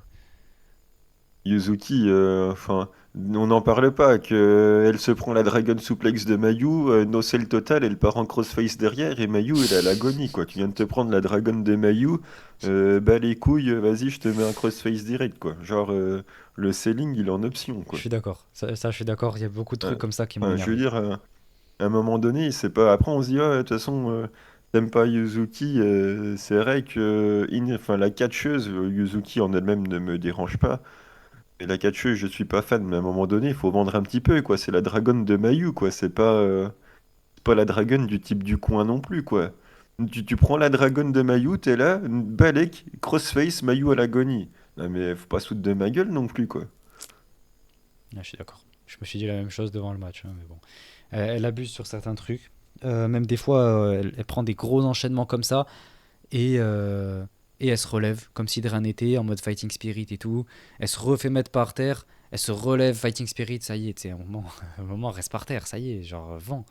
Yuzuki, enfin, on n'en parle pas, que elle se prend la Dragon Suplex de Mayu, no sell total, elle part en crossface derrière, et Mayu, elle a l'agonie, quoi. Tu viens de te prendre la Dragon de Mayu, bas les couilles, vas-y, je te mets un crossface direct, quoi. Genre, le selling, il est en option, Je quoi. suis d'accord. Ça, je suis d'accord. Il y a beaucoup de trucs Ouais. comme ça qui m'ont Enfin, je veux énervé. dire, à un moment donné, c'est pas. Après, on se dit, ah, de toute façon, t'aimes pas Yuzuki, c'est vrai que enfin, la catcheuse, Yuzuki en elle-même ne me dérange pas. Et la catcheuse, je suis pas fan, mais à un moment donné, il faut vendre un petit peu, quoi. C'est la dragonne de Mayu, quoi. C'est pas la dragonne du type du coin non plus, quoi. Tu prends la dragonne de Mayu, t'es là, Balek, crossface, Mayu à l'agonie. Non, mais faut pas se foutre de ma gueule non plus, quoi. Ah, je suis d'accord. Je me suis dit la même chose devant le match, hein, mais bon. Elle abuse sur certains trucs. Même des fois, elle prend des gros enchaînements comme ça et, euh, et elle se relève comme si de rien n'était, en mode fighting spirit et tout. Elle se refait mettre par terre, elle se relève fighting spirit, ça y est, tu sais, un moment, elle reste par terre, ça y est, genre vent.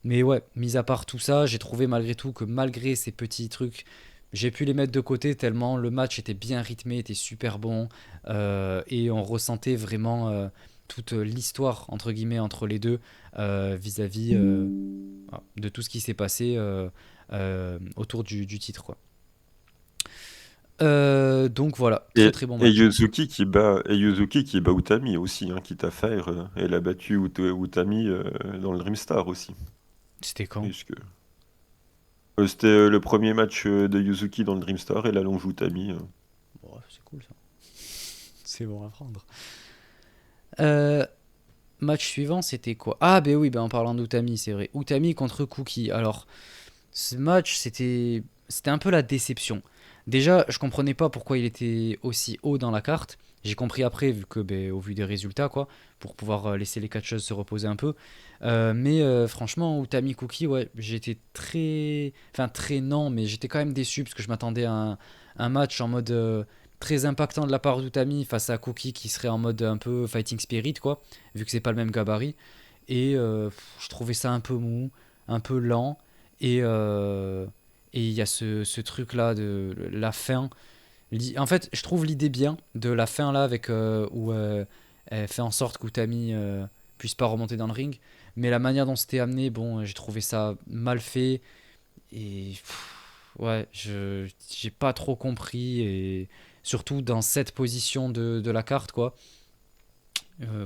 Mais ouais, mis à part tout ça, j'ai trouvé malgré tout que malgré ces petits trucs, j'ai pu les mettre de côté tellement le match était bien rythmé, était super bon et on ressentait vraiment toute l'histoire entre guillemets entre les deux vis-à-vis de tout ce qui s'est passé autour du titre, quoi. Donc voilà, très très bon Et match. Yuzuki qui bat Utami aussi, hein, quitte à faire. Elle a battu Utami dans le Dreamstar aussi. C'était quand? Puisque, c'était le premier match de Yuzuki dans le Dreamstar et la longe Utami. Bon, c'est cool ça. C'est bon à prendre. Euh, Match suivant, c'était quoi? Ah, ben oui, ben en parlant d'Utami, c'est vrai. Utami contre Cookie. Alors, ce match, c'était un peu la déception. Déjà, je comprenais pas pourquoi il était aussi haut dans la carte. J'ai compris après, vu que, ben, au vu des résultats, quoi, pour pouvoir laisser les catcheuses se reposer un peu. Mais franchement, Utami Cookie, ouais, j'étais très. Enfin, très non, mais j'étais quand même déçu parce que je m'attendais à un match en mode très impactant de la part d'Utami face à Cookie qui serait en mode un peu fighting spirit, quoi, vu que c'est pas le même gabarit. Et je trouvais ça un peu mou, un peu lent. Et et il y a ce truc là de la fin. En fait, je trouve l'idée bien de la fin là avec où elle fait en sorte qu'Utami puisse pas remonter dans le ring. Mais la manière dont c'était amené, bon, j'ai trouvé ça mal fait. Et ouais, j'ai pas trop compris. Et surtout dans cette position de la carte, quoi.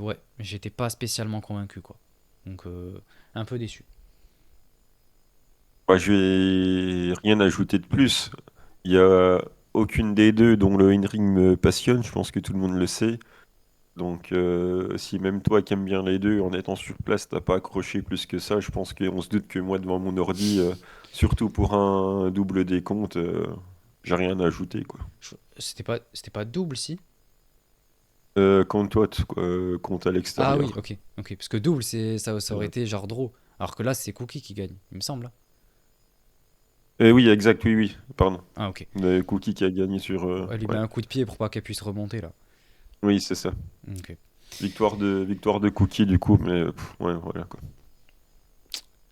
Ouais, j'étais pas spécialement convaincu, quoi. Donc, un peu déçu. Moi, je vais rien ajouter de plus. Il y a aucune des deux dont le in-ring me passionne, je pense que tout le monde le sait. Donc, si même toi qui aimes bien les deux, en étant sur place, t'as pas accroché plus que ça, je pense qu'on se doute que moi, devant mon ordi, surtout pour un double décompte, j'ai rien à ajouter, quoi. C'était pas double, si? Contre toi, quoi, compte à Ah oui, l'extérieur. ok. Ok, parce que double, ça aurait Euh, été genre draw. Alors que là, c'est Cookie qui gagne, il me semble, hein. oui, exact, oui, oui, pardon. Ah, ok. Cookie qui a gagné sur. Elle lui met Ouais, un coup de pied pour pas qu'elle puisse remonter, là. oui, c'est ça. Ok. Victoire de Cookie, du coup, mais ouais, voilà, quoi.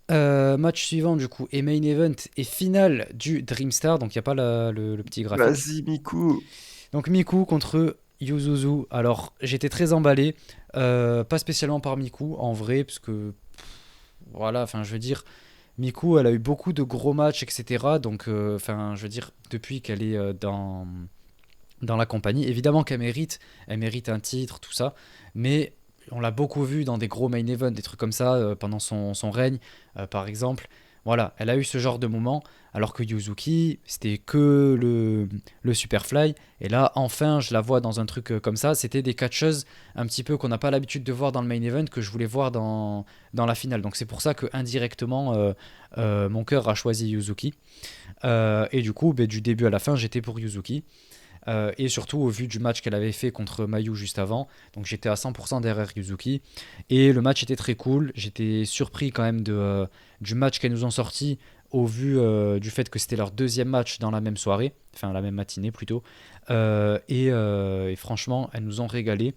Match suivant, du coup, et main event et finale du Dreamstar. Donc, il n'y a pas le petit graphique. Vas-y, Miku! Donc, Miku contre Yuzuzu. Alors, j'étais très emballé. Pas spécialement par Miku, en vrai, parce que, voilà, enfin, je veux dire, Miku, elle a eu beaucoup de gros matchs, etc. Donc, enfin, je veux dire, depuis qu'elle est dans la compagnie, évidemment qu'elle mérite, elle mérite un titre, tout ça. Mais on l'a beaucoup vu dans des gros main events, des trucs comme ça, pendant son règne, par exemple. Voilà, elle a eu ce genre de moment, alors que Yuzuki, c'était que le Superfly. Et là, enfin, je la vois dans un truc comme ça. C'était des catcheuses un petit peu qu'on n'a pas l'habitude de voir dans le main event, que je voulais voir dans la finale. Donc c'est pour ça que indirectement, mon cœur a choisi Yuzuki. Et du coup, ben, du début à la fin, j'étais pour Yuzuki. Et surtout au vu du match qu'elle avait fait contre Mayu juste avant. Donc j'étais à 100% derrière Yuzuki. Et le match était très cool. J'étais surpris quand même du match qu'elles nous ont sorti au vu du fait que c'était leur deuxième match dans la même soirée, enfin la même matinée plutôt. Et franchement, elles nous ont régalé.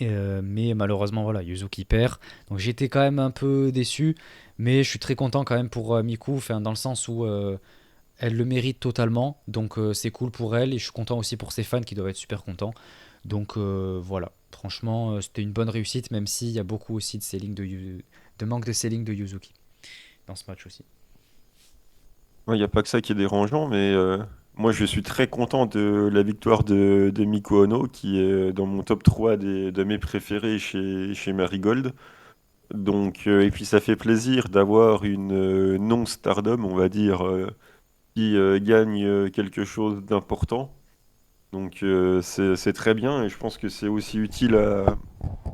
Mais malheureusement, voilà, Yuzuki perd. Donc j'étais quand même un peu déçu, mais je suis très content quand même pour Miku, enfin, dans le sens où elle le mérite totalement. Donc c'est cool pour elle et je suis content aussi pour ses fans qui doivent être super contents. Donc voilà, franchement, c'était une bonne réussite, même s'il y a beaucoup aussi de manque de selling de Yuzuki dans ce match aussi. Il n'y a pas que ça qui est dérangeant, mais moi je suis très content de la victoire de Miku Ono, qui est dans mon top 3 de mes préférés chez Marigold. Donc, et puis ça fait plaisir d'avoir une non-stardom, on va dire, qui gagne quelque chose d'important. Donc c'est très bien et je pense que c'est aussi utile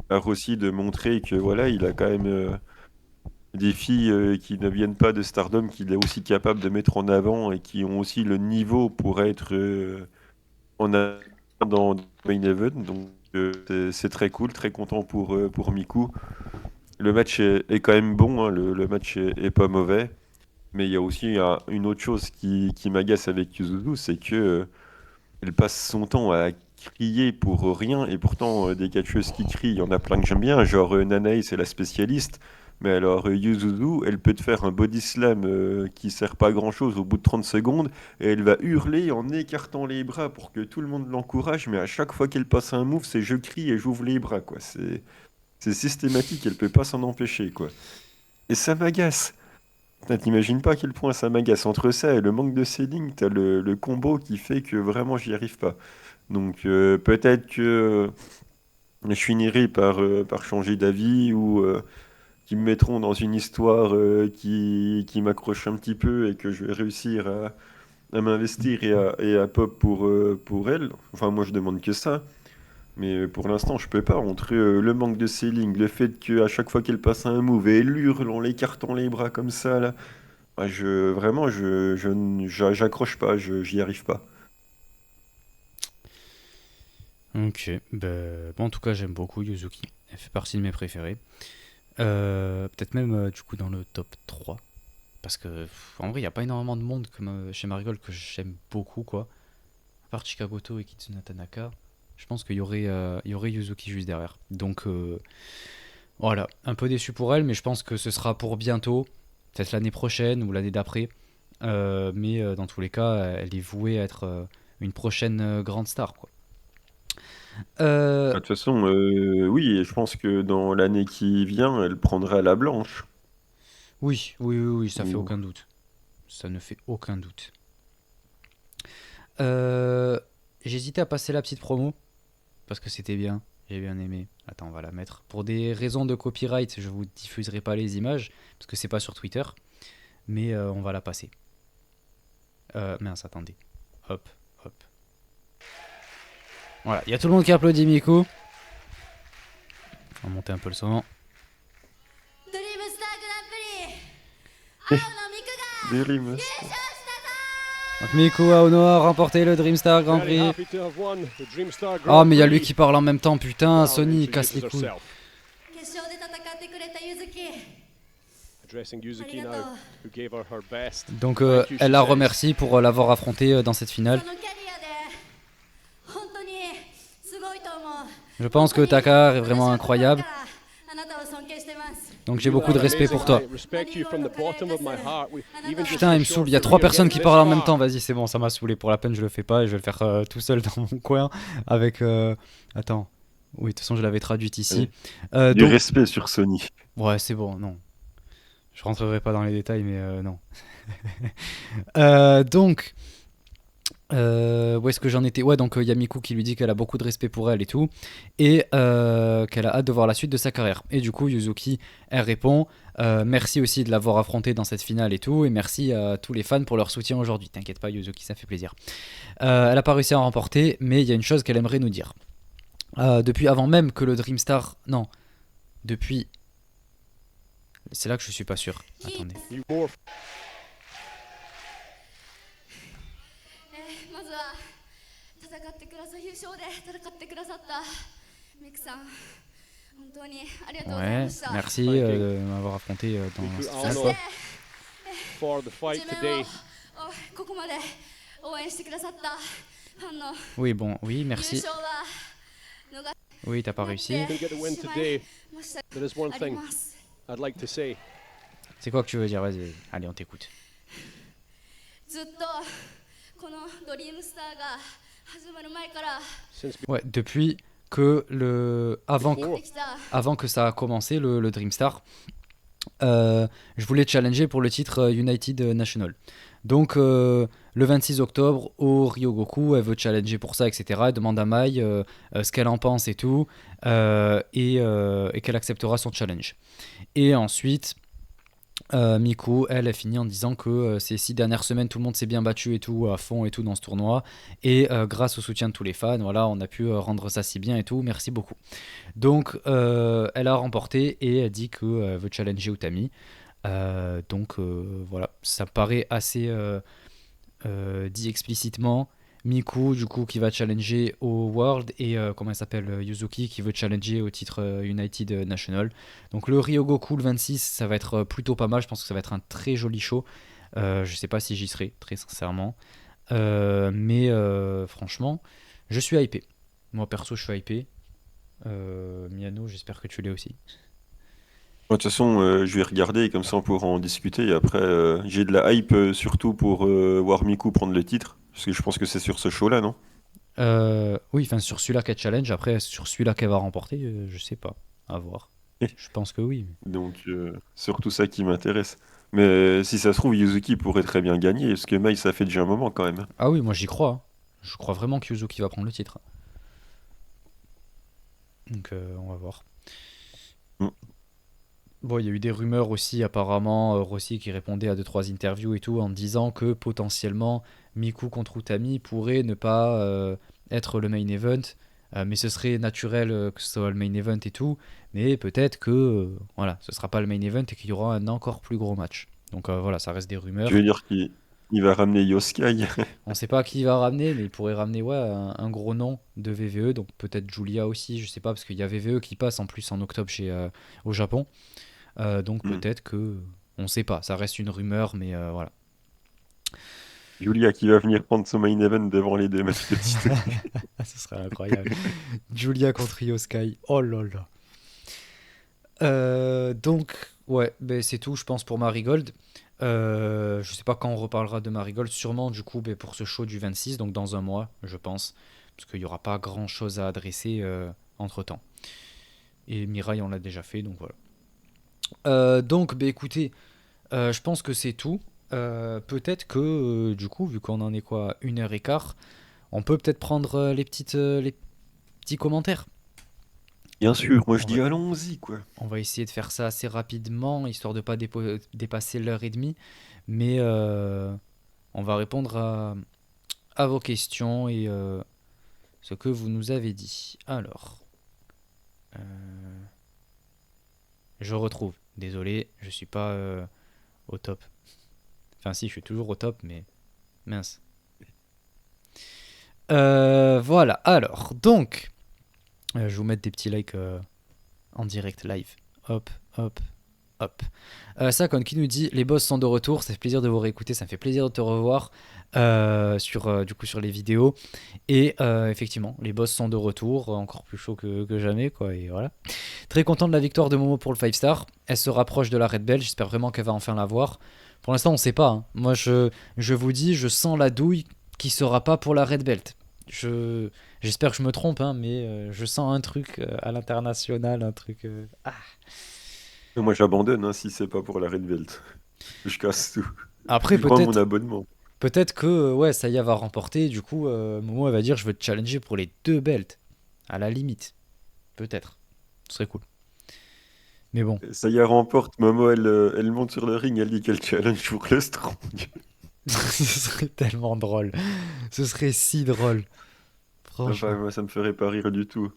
à Rossi de montrer que voilà, il a quand même des filles qui ne viennent pas de Stardom, qu'il est aussi capable de mettre en avant et qui ont aussi le niveau pour être en avant dans Main Event. Donc c'est très cool, très content pour Miku. Le match est quand même bon, hein, le match est pas mauvais. Mais il y a aussi une autre chose qui m'agace avec Yuzuzu, c'est que elle passe son temps à crier pour rien, et pourtant des catcheuses qui crient, il y en a plein que j'aime bien, genre Nanae c'est la spécialiste, mais alors Yuzuzu, elle peut te faire un body slam qui sert pas à grand chose au bout de 30 secondes, et elle va hurler en écartant les bras pour que tout le monde l'encourage, mais à chaque fois qu'elle passe un move, c'est je crie et j'ouvre les bras, quoi. C'est systématique, elle peut pas s'en empêcher, quoi. Et ça m'agace. Putain, t'imagines pas à quel point ça m'agace. Entre ça et le manque de seeding, t'as le combo qui fait que vraiment j'y arrive pas. Donc peut-être que je finirai par changer d'avis ou qu'ils me mettront dans une histoire qui m'accroche un petit peu et que je vais réussir à m'investir et à pop pour elle. Enfin, moi je demande que ça. Mais pour l'instant, je peux pas. Entre le manque de ceiling, le fait qu'à chaque fois qu'elle passe un move, elle hurle en l'écartant les bras comme ça, là. Vraiment, j'accroche pas, j'y arrive pas. Ok, bah, bon, en tout cas j'aime beaucoup Yuzuki. Elle fait partie de mes préférés. Peut-être même du coup dans le top 3. Parce que en vrai, il n'y a pas énormément de monde comme chez Marigold que j'aime beaucoup, quoi. À part Chikagoto et Kitsuna Tanaka, je pense qu'il y aurait Yuzuki juste derrière. Donc voilà, un peu déçu pour elle, mais je pense que ce sera pour bientôt, peut-être l'année prochaine ou l'année d'après. Mais dans tous les cas, elle est vouée à être une prochaine grande star, quoi. De Euh, toute façon, oui, et je pense que dans l'année qui vient, elle prendra la blanche. oui, oui, oui, oui, ça fait Ou- aucun doute. Ça ne fait aucun doute. Euh, J'hésitais à passer la petite promo parce que c'était bien, j'ai bien aimé. Attends, on va la mettre. Pour des raisons de copyright, je vous diffuserai pas les images parce que c'est pas sur Twitter, mais on va la passer. Mince, attendez. Hop, hop. Voilà, il y a tout le monde qui applaudit Miku. On va monter un peu le son. ドリームスターグランプリ Eh, 青野美久が Derry 優 Must. 勝したぞ Donc Miku Aono a remporté le Dreamstar Grand Very Prix. happy to have won the Dreamstar Oh, Grand mais il y a lui Prix. qui parle en même temps, putain, Now Sony, il casse les introduces couilles. herself. 決勝で戦ってくれたゆずき Addressing Yuzuki Arigato. now, who gave her her best. Donc Thank you, she elle la says. remercie pour l'avoir affronté dans cette そ finale. のキャリアで本当にすごいと思う Je pense que Takar est vraiment 私は incroyable. 心からあなたを尊敬してます Donc j'ai You beaucoup de are respect amazing. pour toi. I respect you from the bottom of my heart. Even just Putain, a il me short saoule. Il y a career 3 personnes qui this parlent en même far. temps. Vas-y, c'est bon, ça m'a saoulé. Pour la peine, je le fais pas et je vais le faire tout seul dans mon coin avec. Attends. Oui, de toute façon, je l'avais traduite ici. Du Donc, respect sur Sony. ouais, c'est bon, non. Je rentrerai pas dans les détails, mais non. Donc, où est-ce que j'en étais? Ouais, donc il y a Miku qui lui dit qu'elle a beaucoup de respect pour elle et tout, et qu'elle a hâte de voir la suite de sa carrière. Et du coup, Yuzuki, elle répond merci aussi de l'avoir affronté dans cette finale et tout, et merci à tous les fans pour leur soutien aujourd'hui. T'inquiète pas, Yuzuki, ça fait plaisir. Elle a pas réussi à en remporter, mais il y a une chose qu'elle aimerait nous dire. Depuis avant même que le Dreamstar. Non, depuis. C'est là que je suis pas sûr. Attendez. You more まずは戦戦ってください優勝で戦ってくださったミクさん本当にありがとうござい Ouais, ました。 merci Thank you. de m'avoir affronté dans Thank you, cette Arno. fois. For the fight 自分を today. ここまで応援してくださったファンの Oui, bon, oui, 優 merci. 勝は逃 Oui, t'as pas réussi. Didn't get the win today. ました There is one あり thing ます。 I'd like to say. C'est quoi que tu veux dire? Vas-y, allez, on t'écoute. ずっとこのドリームスターが始まる前から Since Ouais, depuis que before, できた avant que ça a commencé, le Dreamstar, je voulais challenger pour le titre United National. Donc, le 26 octobre, au Ryogoku, elle veut challenger pour ça, etc. Elle demande à Mai ce qu'elle en pense et tout, et qu'elle acceptera son challenge. Et ensuite, Miku, elle finit en disant que ces 6 dernières semaines, tout le monde s'est bien battu et tout, à fond et tout dans ce tournoi. Et grâce au soutien de tous les fans, voilà, on a pu rendre ça si bien et tout. Merci beaucoup. Donc, elle a remporté et elle dit qu'elle veut challenger Utami. Donc, voilà, ça paraît assez dit explicitement. Miku, du coup, qui va challenger au World, et comment elle s'appelle, Yuzuki, qui veut challenger au titre United National. Donc le Ryogoku le 26, ça va être plutôt pas mal. Je pense que ça va être un très joli show. Je sais pas si j'y serai, très sincèrement. Mais franchement, je suis hypé. Moi perso, je suis hypé. Miano, j'espère que tu l'es aussi. De toute façon, je vais regarder et comme ça on pourra en discuter. Et après, j'ai de la hype surtout pour voir Miku prendre le titre. Parce que je pense que c'est sur ce show-là, non? Oui, enfin sur celui-là qu'elle challenge. Après, sur celui-là qu'elle va remporter, je sais pas. À voir. Eh. Je pense que oui. Donc, surtout ça qui m'intéresse. Mais si ça se trouve, Yuzuki pourrait très bien gagner. Parce que Mai, ça fait déjà un moment quand même. Ah oui, moi j'y crois, hein. Je crois vraiment que Yuzuki va prendre le titre. Donc on va voir. Mm. Bon, il y a eu des rumeurs aussi, apparemment, Rossi qui répondait à 2-3 interviews et tout, en disant que potentiellement Miku contre Utami pourrait ne pas être le main event, mais ce serait naturel que ce soit le main event et tout, mais peut-être que voilà, ce sera pas le main event et qu'il y aura un encore plus gros match. Donc voilà, ça reste des rumeurs. Tu veux dire qu'il va ramener Yoskai? On sait pas qui il va ramener, mais il pourrait ramener ouais, un gros nom de VVE, donc peut-être Julia aussi, je sais pas, parce qu'il y a VVE qui passe en plus en octobre au Japon. Donc Mm. peut-être que... On sait pas, ça reste une rumeur, mais voilà. Julia qui va venir prendre son main event devant les deux mascottes. Ce serait incroyable. Julia contre Yoskai. Oh là là. Donc, ouais, ben, c'est tout, je pense, pour Marigold. Je sais pas quand on reparlera de Marigold. Sûrement, du coup, ben, pour ce show du 26, donc dans un mois, je pense. Parce qu'il n'y aura pas grand chose à adresser entre temps. Et Mirai, on l'a déjà fait, donc voilà. Donc, ben, écoutez, je pense que c'est tout. Peut-être que, du coup, vu qu'on en est quoi, 1h15, on peut peut-être prendre les petits commentaires. Bien sûr, moi je On dis va- allons-y, quoi. On va essayer de faire ça assez rapidement, histoire de pas dépasser l'heure et demie. Mais on va répondre à vos questions et ce que vous nous avez dit. Alors, euh, je retrouve. Désolé, je suis pas au top. Enfin si, je suis toujours au top, mais mince. Voilà, alors, donc, je vais vous mettre des petits likes en direct live. Hop, hop, hop. Sakon qui nous dit: les boss sont de retour, ça fait plaisir de vous réécouter, ça me fait plaisir de te revoir du coup, sur les vidéos. Et effectivement, les boss sont de retour, encore plus chaud que jamais, quoi. Et voilà. Très content de la victoire de Momo pour le 5 star. Elle se rapproche de la Red Belt, j'espère vraiment qu'elle va enfin l'avoir. Pour l'instant, on sait pas, hein. Moi, je vous dis, je sens la douille qui sera pas pour la Red Belt. J'espère que je me trompe, hein, mais je sens un truc à l'international, un truc. Moi j'abandonne hein, si c'est pas pour la Red Belt. Je casse tout. Après, Je prends mon peut-être abonnement. que ouais, Saya va remporter. Du coup, Momo elle va dire: je veux te challenger pour les 2 belts. À la limite. Peut-être. Ce serait cool. Mais bon. Ça y est, remporte. Momo, elle monte sur le ring, elle dit qu'elle challenge pour le strong. Ce serait tellement drôle. Ce serait si drôle. Franchement. Enfin, moi ça me ferait pas rire du tout.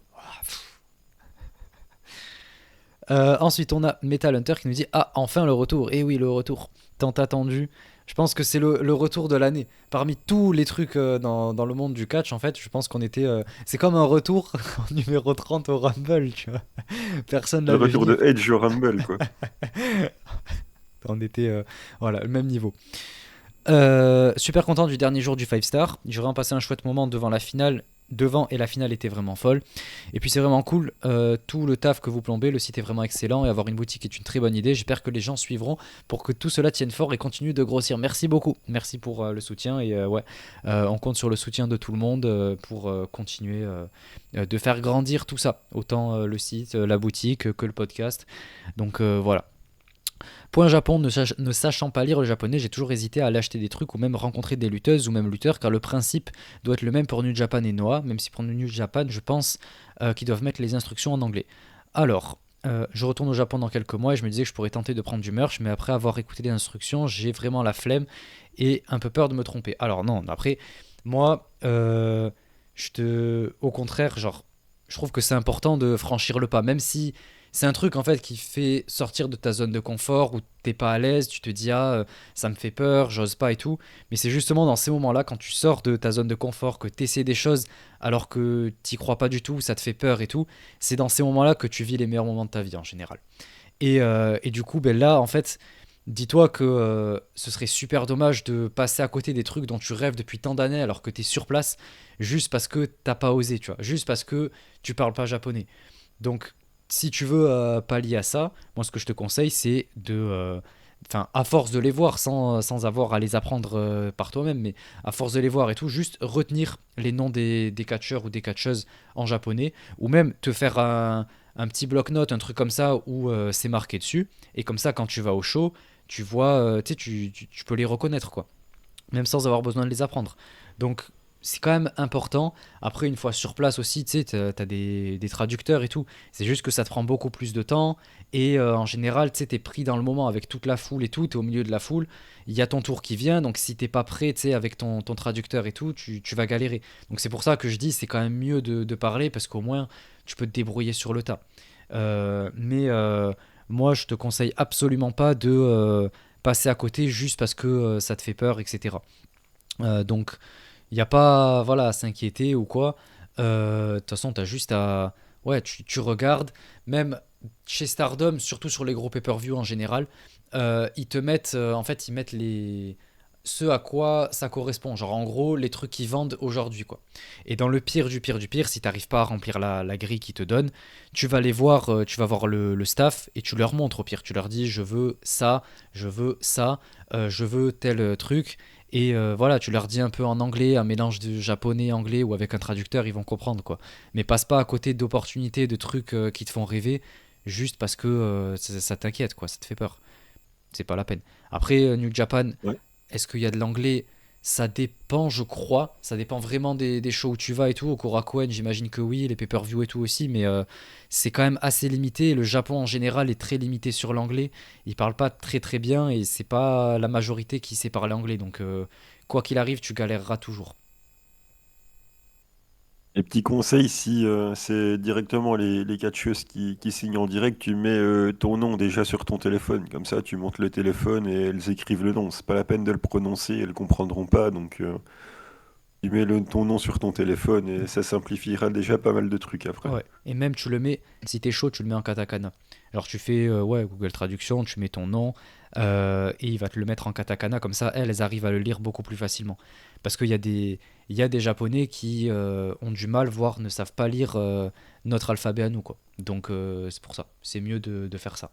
Ensuite, on a Metal Hunter qui nous dit ah, enfin le retour. Et oui, le retour tant attendu. Je pense que c'est le retour de l'année. Parmi tous les trucs dans le monde du catch, en fait, je pense qu'on était. C'est comme un retour en numéro 30 au Rumble, tu vois. Personne Le l'avait retour vu. de Edge au Rumble, quoi. On était. Voilà, le même niveau. Super content du dernier jour du 5 star. J'ai vraiment passé un chouette moment devant la finale. Devant et la finale était vraiment folle. Et puis c'est vraiment cool, tout le taf que vous plombez, le site est vraiment excellent et avoir une boutique est une très bonne idée. J'espère que les gens suivront pour que tout cela tienne fort et continue de grossir. Merci beaucoup, merci pour le soutien et ouais, on compte sur le soutien de tout le monde pour continuer de faire grandir tout ça, autant le site, la boutique que le podcast. Donc voilà. Point Japon, ne sachant pas lire le japonais, j'ai toujours hésité à aller acheter des trucs ou même rencontrer des lutteuses ou même lutteurs car le principe doit être le même pour New Japan et Noah, même si pour New Japan, je pense qu'ils doivent mettre les instructions en anglais. Alors, je retourne au Japon dans quelques mois et je me disais que je pourrais tenter de prendre du merch, mais après avoir écouté les instructions, j'ai vraiment la flemme et un peu peur de me tromper. Alors non, après, moi, au contraire, genre, je trouve que c'est important de franchir le pas, même si c'est un truc en fait qui fait sortir de ta zone de confort où t'es pas à l'aise, tu te dis ah ça me fait peur, j'ose pas et tout. Mais c'est justement dans ces moments-là quand tu sors de ta zone de confort, que t'essaies des choses alors que t'y crois pas du tout, ça te fait peur et tout. C'est dans ces moments-là que tu vis les meilleurs moments de ta vie en général. Et du coup ben là en fait dis-toi que ce serait super dommage de passer à côté des trucs dont tu rêves depuis tant d'années alors que t'es sur place juste parce que t'as pas osé, tu vois, juste parce que tu parles pas japonais. Donc si tu veux pallier à ça, moi ce que je te conseille c'est de, à force de les voir sans avoir à les apprendre par toi-même, mais à force de les voir et tout, juste retenir les noms des catcheurs ou des catcheuses en japonais, ou même te faire un petit bloc-notes, un truc comme ça où c'est marqué dessus, et comme ça quand tu vas au show, tu vois, tu peux les reconnaître quoi, même sans avoir besoin de les apprendre. Donc c'est quand même important. Après, une fois sur place aussi, tu sais, t'as des traducteurs et tout. C'est juste que ça te prend beaucoup plus de temps. Et en général, tu sais, t'es pris dans le moment avec toute la foule et tout. T'es au milieu de la foule. Il y a ton tour qui vient. Donc si t'es pas prêt, tu sais, avec ton traducteur et tout, tu vas galérer. Donc c'est pour ça que je dis, c'est quand même mieux de parler parce qu'au moins, tu peux te débrouiller sur le tas. Mais moi, je te conseille absolument pas de passer à côté juste parce que ça te fait peur, etc. Donc il n'y a pas voilà, à s'inquiéter ou quoi. De toute façon, tu as juste à. Ouais, tu regardes. Même chez Stardom, surtout sur les gros pay-per-view en général, ils te mettent. En fait, ils mettent ce à quoi ça correspond. Genre, en gros, les trucs qu'ils vendent aujourd'hui, quoi. Et dans le pire du pire du pire, si tu n'arrives pas à remplir la grille qu'ils te donnent, tu vas les voir, tu vas voir le staff et tu leur montres au pire. Tu leur dis je veux ça, je veux ça, je veux tel truc. Et voilà, tu leur dis un peu en anglais, un mélange de japonais, anglais ou avec un traducteur, ils vont comprendre quoi. Mais passe pas à côté d'opportunités, de trucs qui te font rêver, juste parce que ça t'inquiète quoi, ça te fait peur. C'est pas la peine. Après, New Japan, Ouais. est-ce qu'il y a de l'anglais? Ça dépend, je crois. Ça dépend vraiment des shows où tu vas et tout. Au Korakuen, j'imagine que oui, les pay-per-view et tout aussi, mais c'est quand même assez limité. Le Japon en général est très limité sur l'anglais. Ils parlent pas très très bien et c'est pas la majorité qui sait parler anglais. Donc, quoi qu'il arrive, tu galéreras toujours. Et petit conseil, si c'est directement les catcheuses qui signent en direct, tu mets ton nom déjà sur ton téléphone. Comme ça, tu montes le téléphone et elles écrivent le nom. C'est pas la peine de le prononcer, elles comprendront pas. Donc, tu mets ton nom sur ton téléphone et ça simplifiera déjà pas mal de trucs après. Ouais. Et même, tu le mets, si t'es chaud, tu le mets en katakana. Alors, tu fais ouais, Google Traduction, tu mets ton nom et il va te le mettre en katakana. Comme ça, elles arrivent à le lire beaucoup plus facilement. Parce il y a des Japonais qui ont du mal, voire ne savent pas lire notre alphabet à nous, quoi. Donc, c'est pour ça. C'est mieux de faire ça.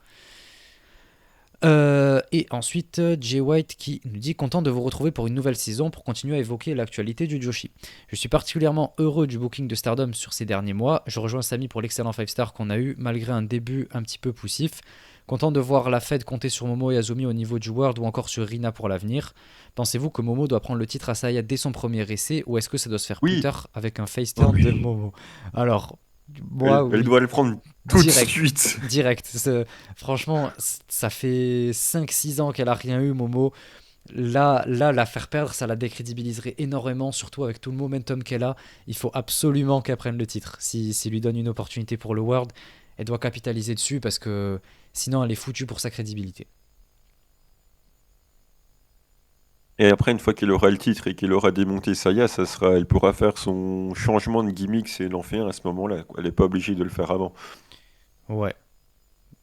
Et ensuite, Jay White qui nous dit content de vous retrouver pour une nouvelle saison pour continuer à évoquer l'actualité du Joshi. Je suis particulièrement heureux du booking de Stardom sur ces derniers mois. Je rejoins Samy pour l'excellent 5 star qu'on a eu malgré un début un petit peu poussif. Content de voir la Fed compter sur Momo et Azumi au niveau du World ou encore sur Rina pour l'avenir. Pensez-vous que Momo doit prendre le titre à Saya dès son premier essai ou est-ce que ça doit se faire plus Oui, tard avec un face oh turn de oui. Momo? Alors, moi, Elle oui. doit le prendre tout de Direct. suite. Direct. Franchement, ça fait 5-6 ans qu'elle a rien eu, Momo. Là, la faire perdre, ça la décrédibiliserait énormément, surtout avec tout le momentum qu'elle a. Il faut absolument qu'elle prenne le titre. S'il lui donne une opportunité pour le World, elle doit capitaliser dessus parce que sinon elle est foutue pour sa crédibilité. Et après, une fois qu'il aura le titre et qu'il aura démonté Saya, elle pourra faire son changement de gimmick si elle en fait un à ce moment-là, quoi. Elle n'est pas obligée de le faire avant. Ouais.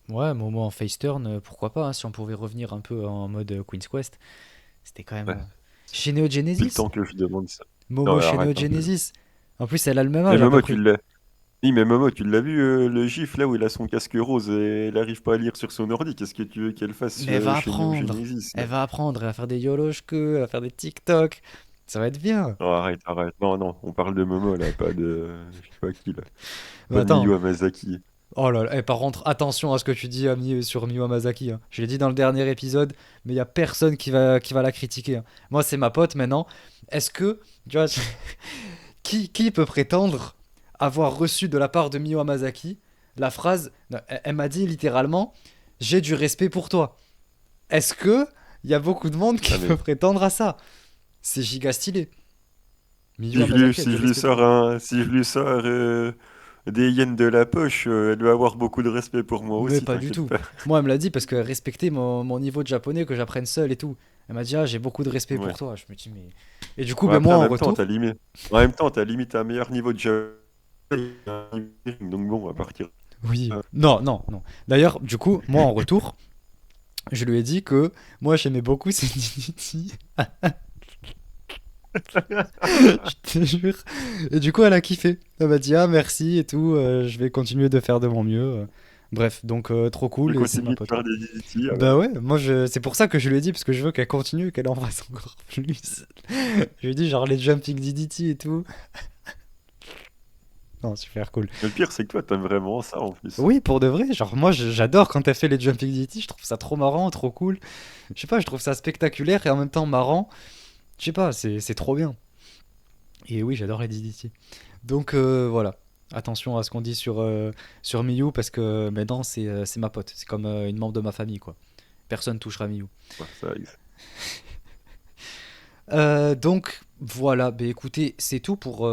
Ouais, Momo en face turn, pourquoi pas, hein, si on pouvait revenir un peu en mode Queen's Quest. C'était quand même. Ouais, Chez Neo c'est le Genesis temps que je demande ça. Non, Momo mais chez Neo arrête un peu. Genesis. En plus, elle a le même Mais âge à peu Momo, près. Oui, mais Momo, tu l'as vu, le gif là où il a son casque rose et elle arrive pas à lire sur son ordi. Qu'est-ce que tu veux qu'elle fasse Mais elle va chez Neo apprendre. Genesis là? Elle va apprendre. Elle va faire des YOLOshke, elle va faire des TikTok. Ça va être bien. Non, arrête, arrête. Non, non, on parle de Momo là, pas de. Je sais pas qui là. Mais Pas de attends. Miyu Hamasaki. Oh là là. Par contre, attention à ce que tu dis sur Miyu Hamasaki, hein. Je l'ai dit dans le dernier épisode, mais il y a personne qui va la critiquer, hein. Moi, c'est ma pote maintenant. Est-ce que. Tu vois, qui peut prétendre avoir reçu de la part de Miyu Hamasaki la phrase. Non, elle m'a dit littéralement j'ai du respect pour toi. Est-ce que il y a beaucoup de monde qui Ah, peut mais prétendre à ça? C'est giga stylé. Miyu si je lui, Hamasaki a si du je lui respect pour sors moi. si je lui sors des yens de la poche, elle doit avoir beaucoup de respect pour moi Mais aussi, pas du t'inquiète tout. pas. Moi, elle me l'a dit parce qu'elle respectait mon niveau de japonais, que j'apprenne seul et tout. Elle m'a dit, ah, j'ai beaucoup de respect pour Ouais. toi. Je me dis, mais. Et du coup, Ouais, ben après, moi, en retour. t'as limite un meilleur niveau de jeu. Donc bon, à partir. Oui. Non, non, non. D'ailleurs, du coup, moi, en retour, je lui ai dit que moi, j'aimais beaucoup ces Divinity. Je te jure. Et du coup, elle a kiffé. Elle m'a dit, ah, merci et tout. Je vais continuer de faire de mon mieux. Bref, donc trop Je cool et c'est ma continue de pote, faire quoi. des DDT, Bah alors. ouais, moi c'est pour ça que je lui ai dit, parce que je veux qu'elle continue, qu'elle en fasse encore plus. Je lui ai dit genre les jumping DDT et tout. Non, super cool. Mais le pire, c'est que toi, t'aimes vraiment ça en plus. Oui, pour de vrai, genre moi j'adore quand elle fait les jumping DDT, je trouve ça trop marrant, trop cool. Je sais pas, je trouve ça spectaculaire et en même temps marrant. Je sais pas, c'est trop bien. Et oui, j'adore les DDT. Donc voilà. Attention à ce qu'on dit sur Miyu parce que maintenant c'est ma pote. C'est comme une membre de ma famille quoi. Personne touchera Miyu. Ouais, ça, Donc voilà, bah écoutez, c'est tout pour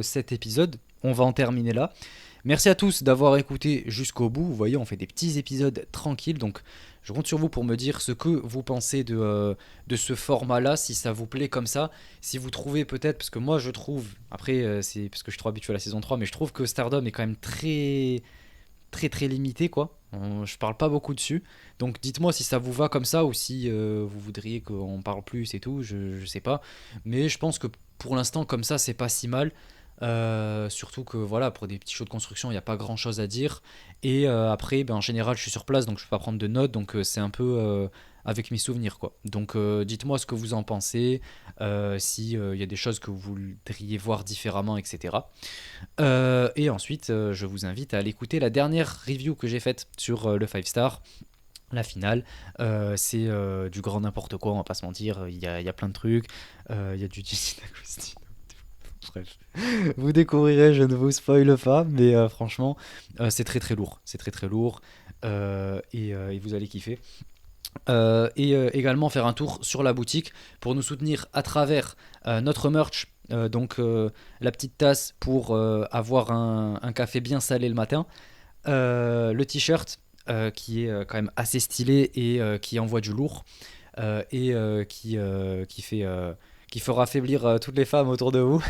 cet épisode. On va en terminer là. Merci à tous d'avoir écouté jusqu'au bout. Vous voyez, on fait des petits épisodes tranquilles. Donc je compte sur vous pour me dire ce que vous pensez de ce format-là, si ça vous plaît comme ça. Si vous trouvez peut-être, parce que moi je trouve, après c'est parce que je suis trop habitué à la saison 3, mais je trouve que Stardom est quand même très très très limité quoi. Je parle pas beaucoup dessus. Donc dites-moi si ça vous va comme ça ou si vous voudriez qu'on parle plus et tout, je sais pas. Mais je pense que pour l'instant comme ça c'est pas si mal. Surtout que voilà, pour des petits shows de construction il n'y a pas grand chose à dire. Et après ben, en général je suis sur place donc je peux pas prendre de notes. Donc c'est un peu avec mes souvenirs quoi. Donc dites-moi ce que vous en pensez. Si il y a des choses que vous voudriez voir différemment, etc. Et ensuite, je vous invite à aller écouter la dernière review que j'ai faite sur le 5 star, la finale. C'est du grand n'importe quoi, on va pas se mentir. Il y a plein de trucs. Il y a du Gigi D'Agostino. Bref, vous découvrirez, je ne vous spoile pas, mais franchement, c'est très très lourd. C'est très très lourd. Et vous allez kiffer. Et également faire un tour sur la boutique pour nous soutenir à travers notre merch. Donc la petite tasse pour avoir un café bien salé le matin. Le t-shirt qui est quand même assez stylé et qui envoie du lourd. Et qui fera affaiblir toutes les femmes autour de vous.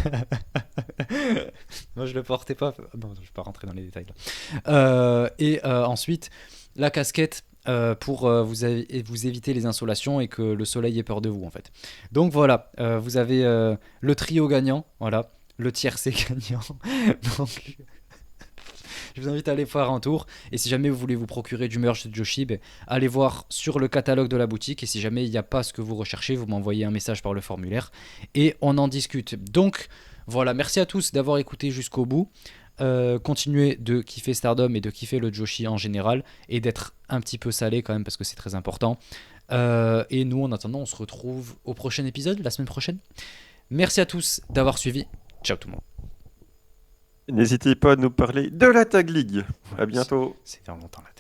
Moi je le portais pas. Non, je vais pas rentrer dans les détails là. Et ensuite la casquette pour vous éviter les insolations et que le soleil ait peur de vous en fait. Donc voilà, vous avez le trio gagnant, voilà, le tiercé gagnant. Donc je vous invite à aller faire un tour. Et si jamais vous voulez vous procurer du merch de Joshi, allez voir sur le catalogue de la boutique. Et si jamais il n'y a pas ce que vous recherchez, vous m'envoyez un message par le formulaire et on en discute. Donc voilà, merci à tous d'avoir écouté jusqu'au bout. Continuez de kiffer Stardom et de kiffer le Joshi en général et d'être un petit peu salé quand même parce que c'est très important. Et nous en attendant on se retrouve au prochain épisode la semaine prochaine. Merci à tous d'avoir suivi. Ciao tout le monde. N'hésitez pas à nous parler de la Tag League. À bientôt. C'est dans longtemps là.